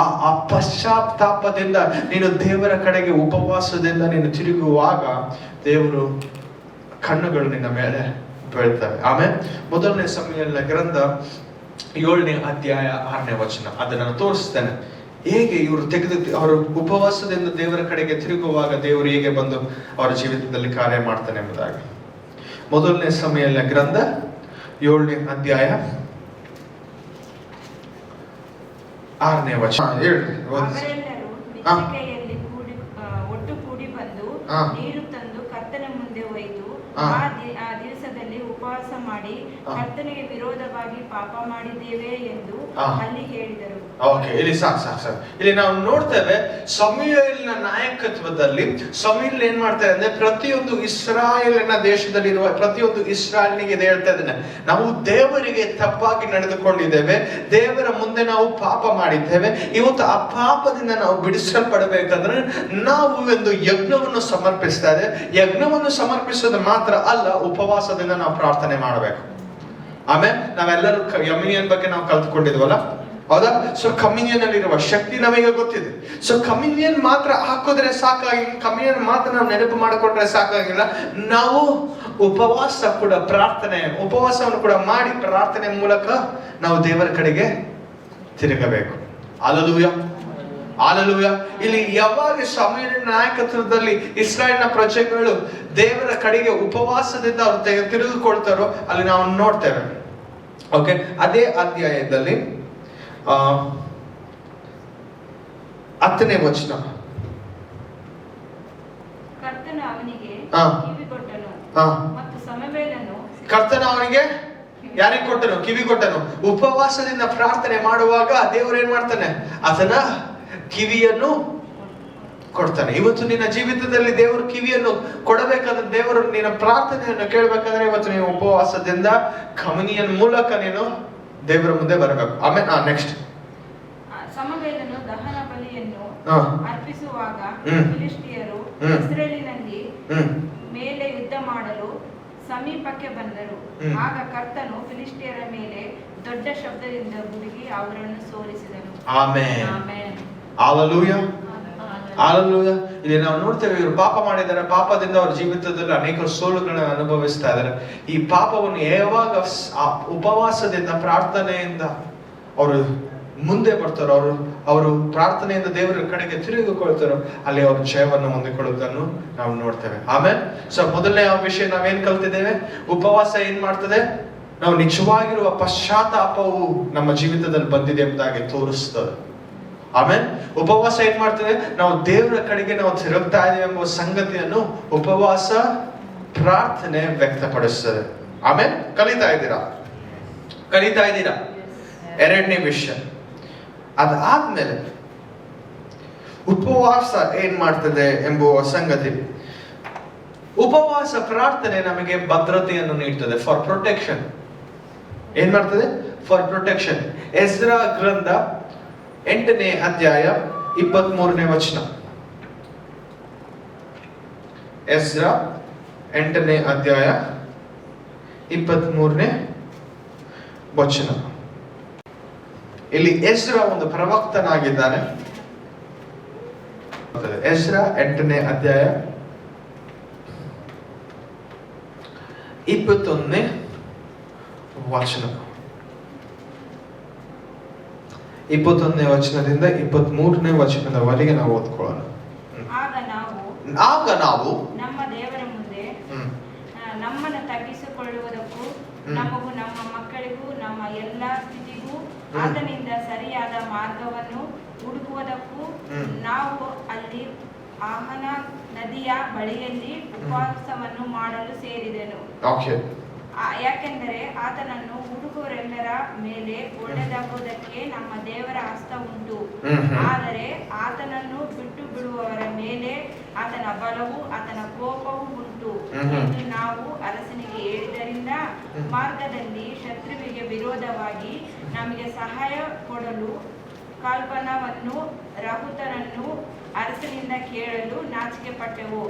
ಆ ಪಶ್ಚಾತ್ತಾಪದಿಂದ ನೀನು ದೇವರ ಕಡೆಗೆ ಉಪವಾಸದಿಂದ ನೀನು ತಿರುಗುವಾಗ ದೇವರು ಕಣ್ಣುಗಳು ನಿನ್ನ ಮೇಲೆ ಬೀಳ್ತವೆ. ಆಮೇಲೆ ಮೊದಲನೇ ಸಮುವೇಲನ ಗ್ರಂಥ 7ನೇ ಅಧ್ಯಾಯ 6ನೇ ವಚನ, ಅದನ್ನು ತೋರಿಸ್ತೇನೆ. ಹೇಗೆ ಇವರು ಅವರು ಉಪವಾಸದಿಂದ ದೇವರ ಕಡೆಗೆ ತಿರುಗುವಾಗ ದೇವರು ಹೇಗೆ ಬಂದು ಅವರ ಜೀವಿತದಲ್ಲಿ ಕಾರ್ಯ ಮಾಡ್ತಾನೆ ಎಂಬುದಾಗಿ. ಮೊದಲನೇ ಸಮುವೇಲನ ಗ್ರಂಥ 7ನೇ ಅಧ್ಯಾಯ 6ನೇ ವಚನ. ಒಟ್ಟು ಕೂಡಿ ಬಂದು ನೀರು ತಂದು ಕರ್ತನ ಮುಂದೆ ಒಯ್ದು ಆ ದಿವಸದಲ್ಲಿ ಉಪವಾಸ ಮಾಡಿ ಕರ್ತನಿಗೆ ವಿರೋಧವಾಗಿ ಪಾಪ ಮಾಡಿದ್ದೇವೆ ಎಂದು ಅಲ್ಲಿ ಹೇಳಿದರು. ಓಕೆ, ಇಲ್ಲಿ ಸಾಕು. ಇಲ್ಲಿ ನಾವು ನೋಡ್ತೇವೆ ಸಮುವೇಲನ ನಾಯಕತ್ವದಲ್ಲಿ ಸಮುವೇಲ್ ಏನ್ ಮಾಡ್ತಾರೆ ಅಂದ್ರೆ ಪ್ರತಿಯೊಂದು ಇಸ್ರಾಯೇಲಿನ ದೇಶದಲ್ಲಿರುವ ಪ್ರತಿಯೊಂದು ಇಸ್ರಾಯೇಲಿಗೆ ಹೇಳ್ತಾ ಇದ್ದಾನೆ, ನಾವು ದೇವರಿಗೆ ತಪ್ಪಾಗಿ ನಡೆದುಕೊಂಡಿದ್ದೇವೆ, ದೇವರ ಮುಂದೆ ನಾವು ಪಾಪ ಮಾಡಿದ್ದೇವೆ. ಇವತ್ತು ಆ ಪಾಪದಿಂದ ನಾವು ಬಿಡಿಸಲ್ಪಡಬೇಕಂದ್ರೆ ನಾವು ಒಂದು ಯಜ್ಞವನ್ನು ಸಮರ್ಪಿಸ್ತಾ ಇದೆ. ಯಜ್ಞವನ್ನು ಸಮರ್ಪಿಸೋದು ಮಾತ್ರ ಅಲ್ಲ, ಉಪವಾಸದಿಂದ ನಾವು ಪ್ರಾರ್ಥನೆ ಮಾಡಬೇಕು. ಆಮೇಲೆ ನಾವೆಲ್ಲರೂ ಕಮ್ಯುನಿಯನ್ ಬಗ್ಗೆ ನಾವು ಕಲ್ತ್ಕೊಂಡಿದ್ವಲ್ಲ, ಹೌದಾ? ಸೊ ಕಮ್ಯುನಿಯನ್ ಅಲ್ಲಿರುವ ಶಕ್ತಿ ನಮಗೆ ಗೊತ್ತಿದೆ. ಸೊ ಕಮ್ಯುನಿಯನ್ ಮಾತ್ರ ಹಾಕೋದ್ರೆ ಸಾಕಾಗಿ, ಕಮ್ಯುನಿಯನ್ ಮಾತ್ರ ನಾವು ನೆನಪು ಮಾಡಿಕೊಂಡ್ರೆ ಸಾಕಾಗಿಲ್ಲ. ನಾವು ಉಪವಾಸ ಕೂಡ ಉಪವಾಸವನ್ನು ಕೂಡ ಮಾಡಿ ಪ್ರಾರ್ಥನೆ ಮೂಲಕ ನಾವು ದೇವರ ಕಡೆಗೆ ತಿರುಗಬೇಕು. ಹಾಲೆಲೂಯಾ. ಇಲ್ಲಿ ಯಾವಾಗ ಸಮುವೇಲನ ನಾಯಕತ್ವದಲ್ಲಿ ಇಸ್ರಾಯೇಲಿನ ಪ್ರಜೆಗಳು ದೇವರ ಕಡೆಗೆ ಉಪವಾಸದಿಂದ ಅವರು ತಿರುಗಿಕೊಳ್ತಾರೋ ಅಲ್ಲಿ ನಾವು ನೋಡ್ತೇವೆ. ಓಕೆ, ಅದೇ ಅಧ್ಯಾಯದಲ್ಲಿ 10ನೇ ವಚನ. ಕರ್ತನು ಅವನಿಗೆ ಕಿವಿಗೊಟ್ಟನು ಮತ್ತು ಸಮುವೇಲನು ಕರ್ತನ ಅವನಿಗೆ ಯಾರಿಗೆ ಕೊಟ್ಟನು? ಕಿವಿ ಕೊಟ್ಟನು. ಉಪವಾಸದಿಂದ ಪ್ರಾರ್ಥನೆ ಮಾಡುವಾಗ ದೇವರು ಏನ್ ಮಾಡ್ತಾನೆ? ಅದನ್ನ ಕಿವಿಯನ್ನು ಕೊಡ್ತಾನೆ. ಇವತ್ತು ನಿನ್ನ ಜೀವಿತದಲ್ಲಿ ದೇವರು ಕಿವಿಯನ್ನು ಕೊಡಬೇಕಾದ್ರೆ, ದೇವರು ನಿನ್ನ ಪ್ರಾರ್ಥನೆಯನ್ನು ಕೇಳಬೇಕಾದ್ರೆ ಇವತ್ತು ನೀವು ಉಪವಾಸದಿಂದ ಕಮ್ಯುನಿಯನ್ ಮೂಲಕ ನೀನು ದೇವರ ಮುಂದೆ ಬರಬೇಕು. ಆಮೇಲೆ ನೆಕ್ಸ್ಟ್ ಸಮುವೇಲನು ದಹನ ಬಲಿಯನ್ನು ಅರ್ಪಿಸುವಾಗ ಫಿಲಿಷ್ಟಿಯರು ಇಸ್ರಾಯೇಲಿನಲ್ಲಿ ಮೇಲೆ ಯುದ್ಧ ಮಾಡಲು ಸಮೀಪಕ್ಕೆ ಬಂದರು. ಆಗ ಕರ್ತನು ಫಿಲಿಷ್ಟಿಯರ ಮೇಲೆ ದೊಡ್ಡ ಶಬ್ದದಿಂದ ಗುಡುಗಿ ಅವರನ್ನು ಸೋಲಿಸಿದನು. ಆಮೆನ್. ಹಾಲೆಲೂಯಾ. ಇಲ್ಲಿ ನಾವು ನೋಡ್ತೇವೆ, ಇವರು ಪಾಪ ಮಾಡಿದ್ದಾರೆ, ಪಾಪದಿಂದ ಅವ್ರ ಜೀವಿತದಲ್ಲಿ ಅನೇಕ ಸೋಲುಗಳನ್ನು ಅನುಭವಿಸ್ತಾ ಇದ್ದಾರೆ. ಈ ಪಾಪವನ್ನು ಯಾವಾಗ ಉಪವಾಸದಿಂದ ಪ್ರಾರ್ಥನೆಯಿಂದ ಅವರು ಮುಂದೆ ಬರ್ತಾರೋ, ಅವರು ಪ್ರಾರ್ಥನೆಯಿಂದ ದೇವರ ಕಡೆಗೆ ತಿರುಗಿಕೊಳ್ತಾರೋ ಅಲ್ಲಿ ಅವರು ಜಯವನ್ನು ಹೊಂದಿಕೊಳ್ಳುವುದನ್ನು ನಾವು ನೋಡ್ತೇವೆ. ಆಮೇಲೆ ಮೊದಲನೇ ವಿಷಯ ನಾವೇನ್ ಕಲ್ತಿದ್ದೇವೆ? ಉಪವಾಸ ಏನ್ ಮಾಡ್ತದೆ? ನಾವು ನಿಜವಾಗಿರುವ ಪಶ್ಚಾತ್ತಾಪವು ನಮ್ಮ ಜೀವಿತದಲ್ಲಿ ಬಂದಿದೆ ಎಂಬುದಾಗಿ ತೋರಿಸ್ತದೆ. ಆಮೇಲೆ ಉಪವಾಸ ಏನ್ ಮಾಡ್ತದೆ? ನಾವು ದೇವರ ಕಡೆಗೆ ನಾವು ತಿರುಗ್ತಾ ಇದ್ದೇವೆ ಎಂಬ ಸಂಗತಿಯನ್ನು ಉಪವಾಸ ಪ್ರಾರ್ಥನೆ ವ್ಯಕ್ತಪಡಿಸ್ತದೆ. ಆಮೇಲೆ ಕಲಿತಾ ಇದ್ದೀರಾ? ಎರಡನೇ ವಿಷಯ, ಅದಾದ್ಮೇಲೆ ಉಪವಾಸ ಏನ್ ಮಾಡ್ತದೆ ಎಂಬುವ ಸಂಗತಿ. ಉಪವಾಸ ಪ್ರಾರ್ಥನೆ ನಮಗೆ ಭದ್ರತೆಯನ್ನು ನೀಡ್ತದೆ, ಫಾರ್ ಪ್ರೊಟೆಕ್ಷನ್. ಏನ್ ಮಾಡ್ತದೆ? For protection. ಎಜ್ರಾ ಗ್ರಂಥ 8ನೇ ಅಧ್ಯಾಯ 23ನೇ ವಚನ. ಎಜ್ರಾ 8ನೇ ಅಧ್ಯಾಯ 23ನೇ ವಚನ. ಇಲ್ಲಿ ಎಜ್ರಾ ಒಂದು ಪ್ರವಕ್ತನಾಗಿದ್ದಾನೆ. ಎಸ್ರಾ 8ನೇ ಅಧ್ಯಾಯ 21ನೇ ವಚನ. 21ನೇ ವಚನದಿಂದ 23ನೇ ವಚನದವರೆಗೆ ನಾವು ಓದ್ಕೊಳ್ಳೋಣ. ಆಗ ನಾವು ನಮ್ಮ ದೇವರ ಮುಂದೆ ನಮ್ಮನ್ನು ತಗ್ಗಿಸಿಕೊಳ್ಳುವುದಕ್ಕೂ ನಮಗೂ ನಮ್ಮ ಮಕ್ಕಳಿಗೂ ನಮ್ಮ ಎಲ್ಲಾ ಸ್ಥಿತಿಗೂ ಆತನಿಂದ ಸರಿಯಾದ ಮಾರ್ಗವನ್ನು ಹುಡುಕುವುದಕ್ಕೂ ನಾವು ಅಲ್ಲಿ ಆಹನ ನದಿಯ ಬಳಿಯಲ್ಲಿ ಉಪವಾಸವನ್ನು ಮಾಡಲು ಸೇರಿದೆನು. ಯಾಕೆಂದರೆ ಆತನನ್ನು ಹುಡುಗುವರೆಲ್ಲರ ಮೇಲೆ ಒಳ್ಳೆದಾಗುವುದಕ್ಕೆ ನಮ್ಮ ದೇವರ ಹಸ್ತ ಉಂಟು. ಆದರೆ ಆತನನ್ನು ಬಿಟ್ಟು ಬಿಡುವವರ ಮೇಲೆ ಆತನ ಬಲವು ಆತನ ಕೋಪವೂ ಉಂಟು ಎಂದು ನಾವು ಅರಸನಿಗೆ ಹೇಳಿದ್ದರಿಂದ ಮಾರ್ಗದಲ್ಲಿ ಶತ್ರುವಿಗೆ ವಿರೋಧವಾಗಿ ನಮಗೆ ಸಹಾಯ ಕೊಡಲು ಕಲ್ಪನವನ್ನು ರಹುತನನ್ನು ಅರಸನಿಂದ ಕೇಳಲು ನಾಚಿಕೆ ಪಟ್ಟೆವು.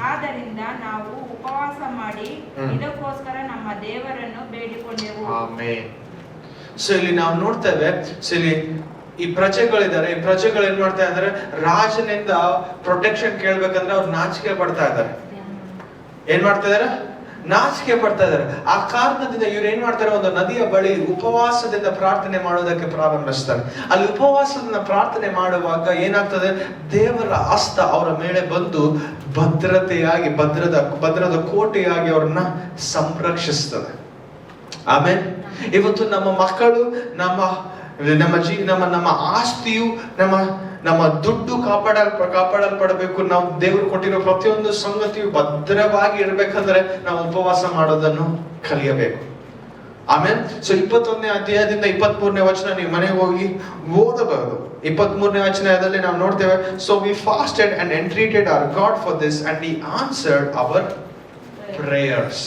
ಆದ್ದರಿಂದ ನಾವು ಉಪವಾಸ ಮಾಡಿ ಇದಕ್ಕೋಸ್ಕರ ನಮ್ಮ ದೇವರನ್ನು ಬೇಡಿಕೊಂಡೆವು. ಸೊ ಇಲ್ಲಿ ನಾವು ನೋಡ್ತೇವೆ, ಈ ಪ್ರಜೆಗಳಿದ್ದಾರೆ, ಈ ಪ್ರಜೆಗಳು ಏನ್ ಮಾಡ್ತಾ ಇದ್ದಾರೆ, ರಾಜನಿಂದ ಪ್ರೊಟೆಕ್ಷನ್ ಕೇಳ್ಬೇಕಂದ್ರೆ ಅವ್ರು ನಾಚಿಕೆ ಪಡ್ತಾ ಇದ್ದಾರೆ. ಏನ್ ಮಾಡ್ತಾ ಇದಾರೆ? ನಾಚಿಕೆ ಪಡ್ತಾ ಇದ್ದಾರೆ. ಆ ಕಾರಣದಿಂದ ಇವ್ರು ಏನ್ ಮಾಡ್ತಾರೆ, ಒಂದು ನದಿಯ ಬಳಿ ಉಪವಾಸದಿಂದ ಪ್ರಾರ್ಥನೆ ಮಾಡೋದಕ್ಕೆ ಪ್ರಾರಂಭಿಸ್ತಾರೆ. ಅಲ್ಲಿ ಉಪವಾಸದಿಂದ ಪ್ರಾರ್ಥನೆ ಮಾಡುವಾಗ ಏನಾಗ್ತದೆ, ದೇವರ ಹಸ್ತ ಅವರ ಮೇಲೆ ಬಂದು ಭದ್ರತೆಯಾಗಿ ಭದ್ರದ ಕೋಟೆಯಾಗಿ ಅವ್ರನ್ನ ಸಂರಕ್ಷಿಸ್ತದೆ. ಆಮೇಲೆ ಇವತ್ತು ನಮ್ಮ ಮಕ್ಕಳು, ನಮ್ಮ ಆಸ್ತಿಯು, ನಮ್ಮ ದುಡ್ಡು ಕಾಪಾಡಲ್ಪಡಬೇಕು. ನಾವು ದೇವರು ಕೊಟ್ಟಿರೋ ಪ್ರತಿಯೊಂದು ಸಂಗತಿಯು ಭದ್ರವಾಗಿ ಇರಬೇಕಂದ್ರೆ ನಾವು ಉಪವಾಸ ಮಾಡೋದನ್ನು ಕಲಿಯಬೇಕು. ಆಮೇಲೆ 21ನೇ ಅಧ್ಯಾಯದಿಂದ 23ನೇ ವಚನ ನೀವು ಮನೆಗೆ ಹೋಗಿ ಓದಬಹುದು. 23ನೇ ವಚನದಲ್ಲಿ ನಾವು ನೋಡ್ತೇವೆ, so we fasted and entreated our God for this and he answered our prayers.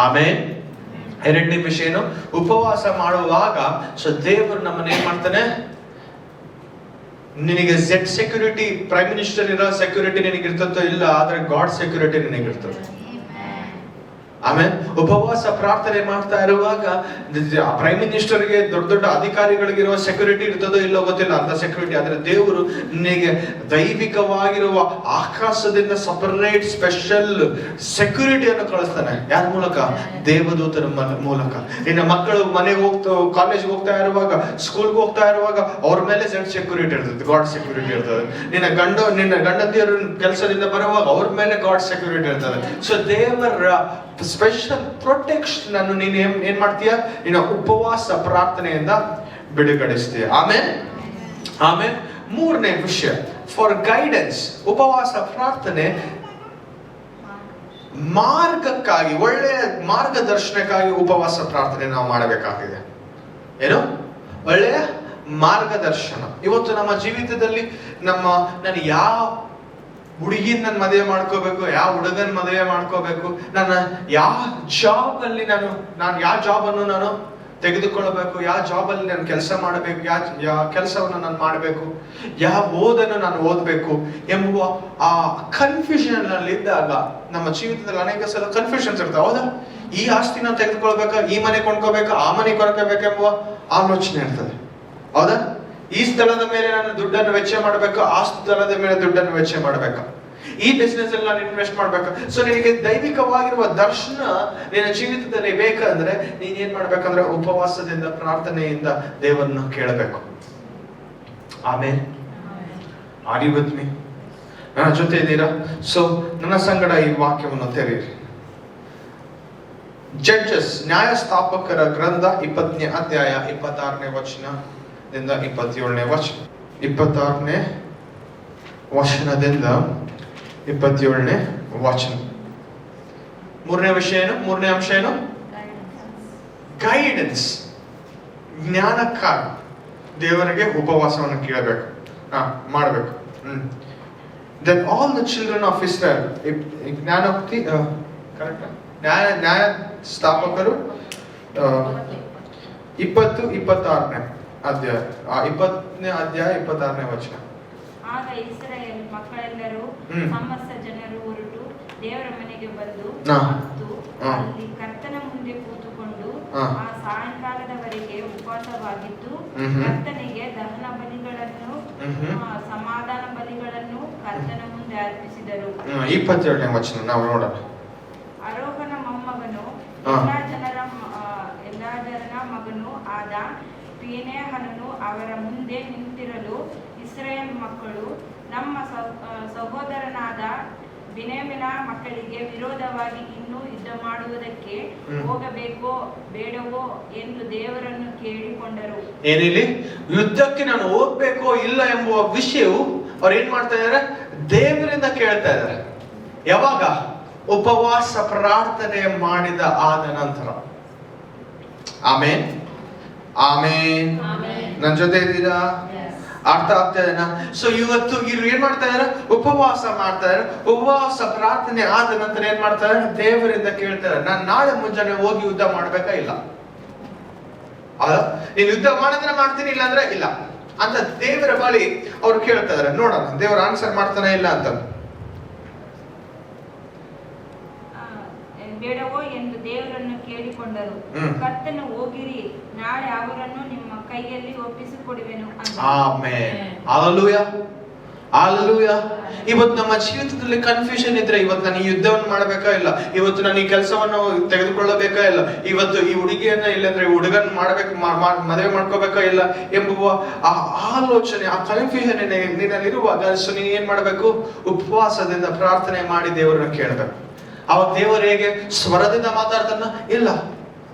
ಆಮೇಲೆ ಎರಡನೇ ವಿಷಯ ಏನು, ಉಪವಾಸ ಮಾಡುವಾಗ ಸೊ ದೇವರು ನಮ್ಮನ್ನ ಏನ್ ಮಾಡ್ತಾನೆ, ನಿನಗೆ ಜೆಡ್ ಸೆಕ್ಯೂರಿಟಿ, ಪ್ರೈಮ್ ಮಿನಿಸ್ಟರ್ ಇರೋ ಸೆಕ್ಯೂರಿಟಿ ನಿನಗೆ ಇರ್ತದೋ ಇಲ್ಲ, ಆದ್ರೆ ಗಾಡ್ ಸೆಕ್ಯೂರಿಟಿ ನಿನಗೆ ಇರ್ತದೆ. ಆಮೇಲೆ ಉಪವಾಸ ಪ್ರಾರ್ಥನೆ ಮಾಡ್ತಾ ಇರುವಾಗ ಪ್ರೈಮ್ ಮಿನಿಸ್ಟರ್ಗೆ ದೊಡ್ಡ ದೊಡ್ಡ ಅಧಿಕಾರಿಗಳಿಗಿರುವ ಸೆಕ್ಯೂರಿಟಿ ಇರ್ತದೋ ಇಲ್ಲೋ ಗೊತ್ತಿಲ್ಲ, ಅಂತ ಸೆಕ್ಯೂರಿಟಿ. ಆದ್ರೆ ದೇವರು ನಿನಗೆ ದೈವಿಕವಾಗಿರುವ ಆಕಾಶದಿಂದ ಸಪರೇಟ್ ಸ್ಪೆಷಲ್ ಸೆಕ್ಯೂರಿಟಿಯನ್ನು ಕಳಿಸ್ತಾನೆ. ಯಾರ ಮೂಲಕ? ದೇವದೂತರ ಮೂಲಕ. ನಿನ್ನ ಮಕ್ಕಳು ಮನೆಗೆ ಕಾಲೇಜ್ಗೆ ಹೋಗ್ತಾ ಇರುವಾಗ, ಸ್ಕೂಲ್ಗೆ ಹೋಗ್ತಾ ಇರುವಾಗ ಅವ್ರ ಮೇಲೆ ಜೆಡ್ ಸೆಕ್ಯೂರಿಟಿ ಇರ್ತದೆ, ಗಾಡ್ ಸೆಕ್ಯೂರಿಟಿ ಇರ್ತದೆ. ನಿನ್ನ ಗಂಡತಿಯರು ಕೆಲಸದಿಂದ ಬರುವಾಗ ಅವ್ರ ಮೇಲೆ ಗಾಡ್ ಸೆಕ್ಯೂರಿಟಿ ಇರ್ತದೆ. ಸೊ ದೇವರ ಸ್ಪೆಷಲ್ ಪ್ರೊಟೆಕ್ಷನ್ ಅನ್ನು ನೀನು ಏನ್ ಮಾಡ್ತೀಯ, ನೀನು ಉಪವಾಸ ಪ್ರಾರ್ಥನೆಯಿಂದ ಬಿಡುಗಡಿಸ್ತೀಯ. ಆಮೇಲೆ ಮೂರನೇ ವಿಷಯ, ಫಾರ್ ಗೈಡೆನ್ಸ್. ಉಪವಾಸ ಪ್ರಾರ್ಥನೆ ಮಾರ್ಗಕ್ಕಾಗಿ, ಒಳ್ಳೆಯ ಮಾರ್ಗದರ್ಶನಕ್ಕಾಗಿ ಉಪವಾಸ ಪ್ರಾರ್ಥನೆ ನಾವು ಮಾಡಬೇಕಾಗಿದೆ. ಏನು? ಒಳ್ಳೆಯ ಮಾರ್ಗದರ್ಶನ. ಇವತ್ತು ನಮ್ಮ ಜೀವಿತದಲ್ಲಿ ನಾನು ಯಾವ ಹುಡುಗಿನ ನನ್ನ ಮದುವೆ ಮಾಡ್ಕೋಬೇಕು, ಯಾವ ಹುಡುಗನ ಮದುವೆ ಮಾಡ್ಕೋಬೇಕು, ನನ್ನ ಯಾವ ಜಾಬ್ ಅಲ್ಲಿ ನಾನು ಯಾವ ಜಾಬ್ ಅನ್ನು ನಾನು ತೆಗೆದುಕೊಳ್ಳಬೇಕು, ಯಾವ ಜಾಬ್ ಅಲ್ಲಿ ನಾನು ಕೆಲಸ ಮಾಡಬೇಕು, ಯಾವ ಕೆಲಸವನ್ನು ನಾನು ಮಾಡಬೇಕು, ಯಾವ ಓದನ್ನು ನಾನು ಓದಬೇಕು ಎಂಬುವ ಆ ಕನ್ಫ್ಯೂಷನ್ ಅಲ್ಲಿ ಇದ್ದಾಗ ನಮ್ಮ ಜೀವಿತದಲ್ಲಿ ಅನೇಕ ಸಲ ಕನ್ಫ್ಯೂಷನ್ಸ್ ಇರ್ತವೆ. ಹೌದಾ? ಈ ಆಸ್ತಿನ ತೆಗೆದುಕೊಳ್ಬೇಕಾ, ಈ ಮನೆ ಕೊಂಡ್ಕೋಬೇಕಾ, ಆ ಮನೆ ಕೊಂಡ್ಕೋಬೇಕೆಂಬುವ ಆಲೋಚನೆ ಇರ್ತದೆ. ಹೌದಾ? ಈ ಸ್ಥಳದ ಮೇಲೆ ನಾನು ದುಡ್ಡನ್ನು ವೆಚ್ಚ ಮಾಡಬೇಕು, ಆ ಸ್ಥಳದ ಮೇಲೆ ದುಡ್ಡನ್ನು ವೆಚ್ಚ ಮಾಡಬೇಕು, ಈ ಬಿಸ್ನೆಸ್ ಅಲ್ಲಿ ನಾನು ಇನ್ವೆಸ್ಟ್ ಮಾಡ್ಬೇಕು. ಸೊ ನಿನಗೆ ದೈವಿಕವಾಗಿರುವ ದರ್ಶನ ನಿನ್ನ ಜೀವಿತದಲ್ಲಿ ಬೇಕಂದ್ರೆ ನೀನ್ ಏನ್ ಮಾಡ್ಬೇಕಂದ್ರೆ ಉಪವಾಸದಿಂದ ಪ್ರಾರ್ಥನೆಯಿಂದ ದೇವರನ್ನು ಕೇಳಬೇಕು. ಆಮೇಲೆ ಆರ್ ಯು ವಿತ್ ಮೀ? ನನ್ನ ಜೊತೆ ಇದ್ದೀರಾ? ಸೊ ನನ್ನ ಸಂಗಡ ಈ ವಾಕ್ಯವನ್ನು ತೆರೆಯಿರಿ. ಜಡ್ಜಸ್, ನ್ಯಾಯಸ್ಥಾಪಕರ ಗ್ರಂಥ 20ನೇ ಅಧ್ಯಾಯ 26ನೇ ವಚನದಿಂದ 27ನೇ ವಚನ. 26ನೇ ವಚನದಿಂದ 27ನೇ ವಚನ. ಮೂರನೇ ವಿಷಯ ಏನು? ಮೂರನೇ ಅಂಶ ಏನು? ಗೈಡೆನ್ಸ್. ಜ್ಞಾನಕ್ಕಾಗಿ ದೇವರಿಗೆ ಉಪವಾಸವನ್ನು ಕೇಳಬೇಕು, ಮಾಡಬೇಕು. Then all the children of Israel, ಜ್ಞಾನೋಕ್ತಿ ಕರೆಕ್ಟ್, ನ್ಯಾಯ ಸ್ಥಾಪಕರು 20-26ನೇ ಅಧ್ಯಾಯ, 20ನೇ ಅಧ್ಯಾಯ 26ನೇ ವಚನ. ಆಗ ಇಸ್ರಾಯೇಲ್ ಮಕ್ಕಳೆಲ್ಲರೂ ಸಮಸ್ತ ಜನರು ಹೊರಟು ದೇವರ ಮನೆಗೆ ಬಂದು ಮತ್ತು ಅಲ್ಲಿ ಕರ್ತನ ಮುಂದೆ ಕೂತುಕೊಂಡು ಆ ಸಾಯಂಕಾಲದವರೆಗೆ ಉಪವಾಸವಾಗಿದ್ದು ಕರ್ತನಿಗೆ ದಹನ ಬಲಿಗಳನ್ನು ಸಮಾಧಾನ ಬಲಿಗಳನ್ನು ಕರ್ತನ ಮುಂದೆ ಅರ್ಪಿಸಿದರು. 27ನೇ ವಚನ ನಾವು ನೋಡೋಣ. ಆರೋಹನ ಮೊಮ್ಮಗನು ಎಲ್ಲಾಜರನ ಮಗನೂ ಆದ ಫೀನೆಹನನು ಅವರ ಮುಂದೆ ನಿಂತಿರಲು, ಇಸ್ರಾಯೇಲ್ ಮಕ್ಕಳು ನಮ್ಮ ಸಹೋದರನಾದ ಬಿನ್ಯಾಮೀನನ ಮಕ್ಕಳಿಗೆ ವಿರೋಧವಾಗಿ ಇನ್ನೂ ಯುದ್ಧ ಮಾಡುವುದಕ್ಕೆ ಹೋಗಬೇಕೋ ಬೇಡವೋ ಎಂದು ದೇವರನ್ನು ಕೇಳಿಕೊಂಡರು. ಏನಿಲ್ಲಿ ಯುದ್ಧಕ್ಕೆ ನಾನು ಹೋಗ್ಬೇಕೋ ಇಲ್ಲ ಎಂಬುವ ವಿಷಯವು ಅವ್ರು ಏನ್ ಮಾಡ್ತಾ ಇದಾರೆ, ದೇವರಿಂದ ಕೇಳ್ತಾ ಇದ್ದಾರೆ. ಯಾವಾಗ? ಉಪವಾಸ ಪ್ರಾರ್ಥನೆ ಮಾಡಿದ ಆದ ನಂತರ. ಆಮೇನ್ ಆಮೇನ್. ನನ್ನ ಜೊತೆ ಇದ್ದೀರಾ? ಅರ್ಥ ಆಗ್ತಾ ಇದೆನಾ? ಸೊ ಇವತ್ತು ಇವ್ರು ಏನ್ ಮಾಡ್ತಾ ಇದಾರೆ, ಉಪವಾಸ ಮಾಡ್ತಾ ಇದಾರೆ. ಉಪವಾಸ ಪ್ರಾರ್ಥನೆ ಆದ ನಂತರ ಏನ್ ಮಾಡ್ತಾ ಇದಾರೆ, ದೇವರಿಂದ ಕೇಳ್ತಾರೆ, ನಾನು ನಾಳೆ ಮುಂಜಾನೆ ಹೋಗಿ ಯುದ್ಧ ಮಾಡ್ಬೇಕಾ ಇಲ್ಲ, ನೀನ್ ಯುದ್ಧ ಮಾಡಿದ್ರೆ ಮಾಡ್ತೀನಿ, ಇಲ್ಲ ಅಂದ್ರೆ ಇಲ್ಲ ಅಂತ ದೇವರ ಬಳಿ ಅವ್ರು ಕೇಳ್ತಾ ಇದಾರೆ. ನೋಡೋಣ ದೇವರ ಆನ್ಸರ್ ಮಾಡ್ತಾನೆ ಇಲ್ಲ ಅಂತ. ಬೇಡವೋ ಎಂದು ದೇವರನ್ನು ಕೇಳಿಕೊಂಡರು. ಕರ್ತನು, ಹೋಗಿರಿ, ನಾಳೆ ಅವರನ್ನು ನಿಮ್ಮ ಕೈಯಲ್ಲಿ ಒಪ್ಪಿಸಿಕೊಡುವೆನು. ಆಮೆನ್. Hallelujah, hallelujah. ಇವತ್ತು ನಮ್ಮ ಜೀವಿತದಲ್ಲಿ ಕನ್ಫ್ಯೂಷನ್ ಇದ್ರೆ, ಇವತ್ತು ನಾನು ಈ ಯುದ್ಧವನ್ನು ಮಾಡಬೇಕಾ ಇಲ್ಲ, ಇವತ್ತು ನಾನು ಈ ಕೆಲಸವನ್ನು ತೆಗೆದುಕೊಳ್ಳಬೇಕಾ ಇಲ್ಲ, ಇವತ್ತು ಈ ಹುಡುಗಿಯನ್ನ ಇಲ್ಲಂದ್ರೆ ಹುಡುಗನ್ ಮಾಡ್ಬೇಕು, ಮದುವೆ ಮಾಡ್ಕೋಬೇಕಾ ಇಲ್ಲ ಎಂಬುವ ಆ ಆಲೋಚನೆ, ಆ ಕನ್ಫ್ಯೂಷನ್ ನಿನ್ನಲ್ಲಿರುವಾಗ ನೀನು ಏನ್ ಮಾಡ್ಬೇಕು, ಉಪವಾಸದಿಂದ ಪ್ರಾರ್ಥನೆ ಮಾಡಿ ದೇವರನ್ನ ಕೇಳಬೇಕು. ಅವಾಗ ದೇವರು ಹೇಗೆ ಸ್ವರದಿಂದ ಮಾತಾಡ್ತಾನ? ಇಲ್ಲ,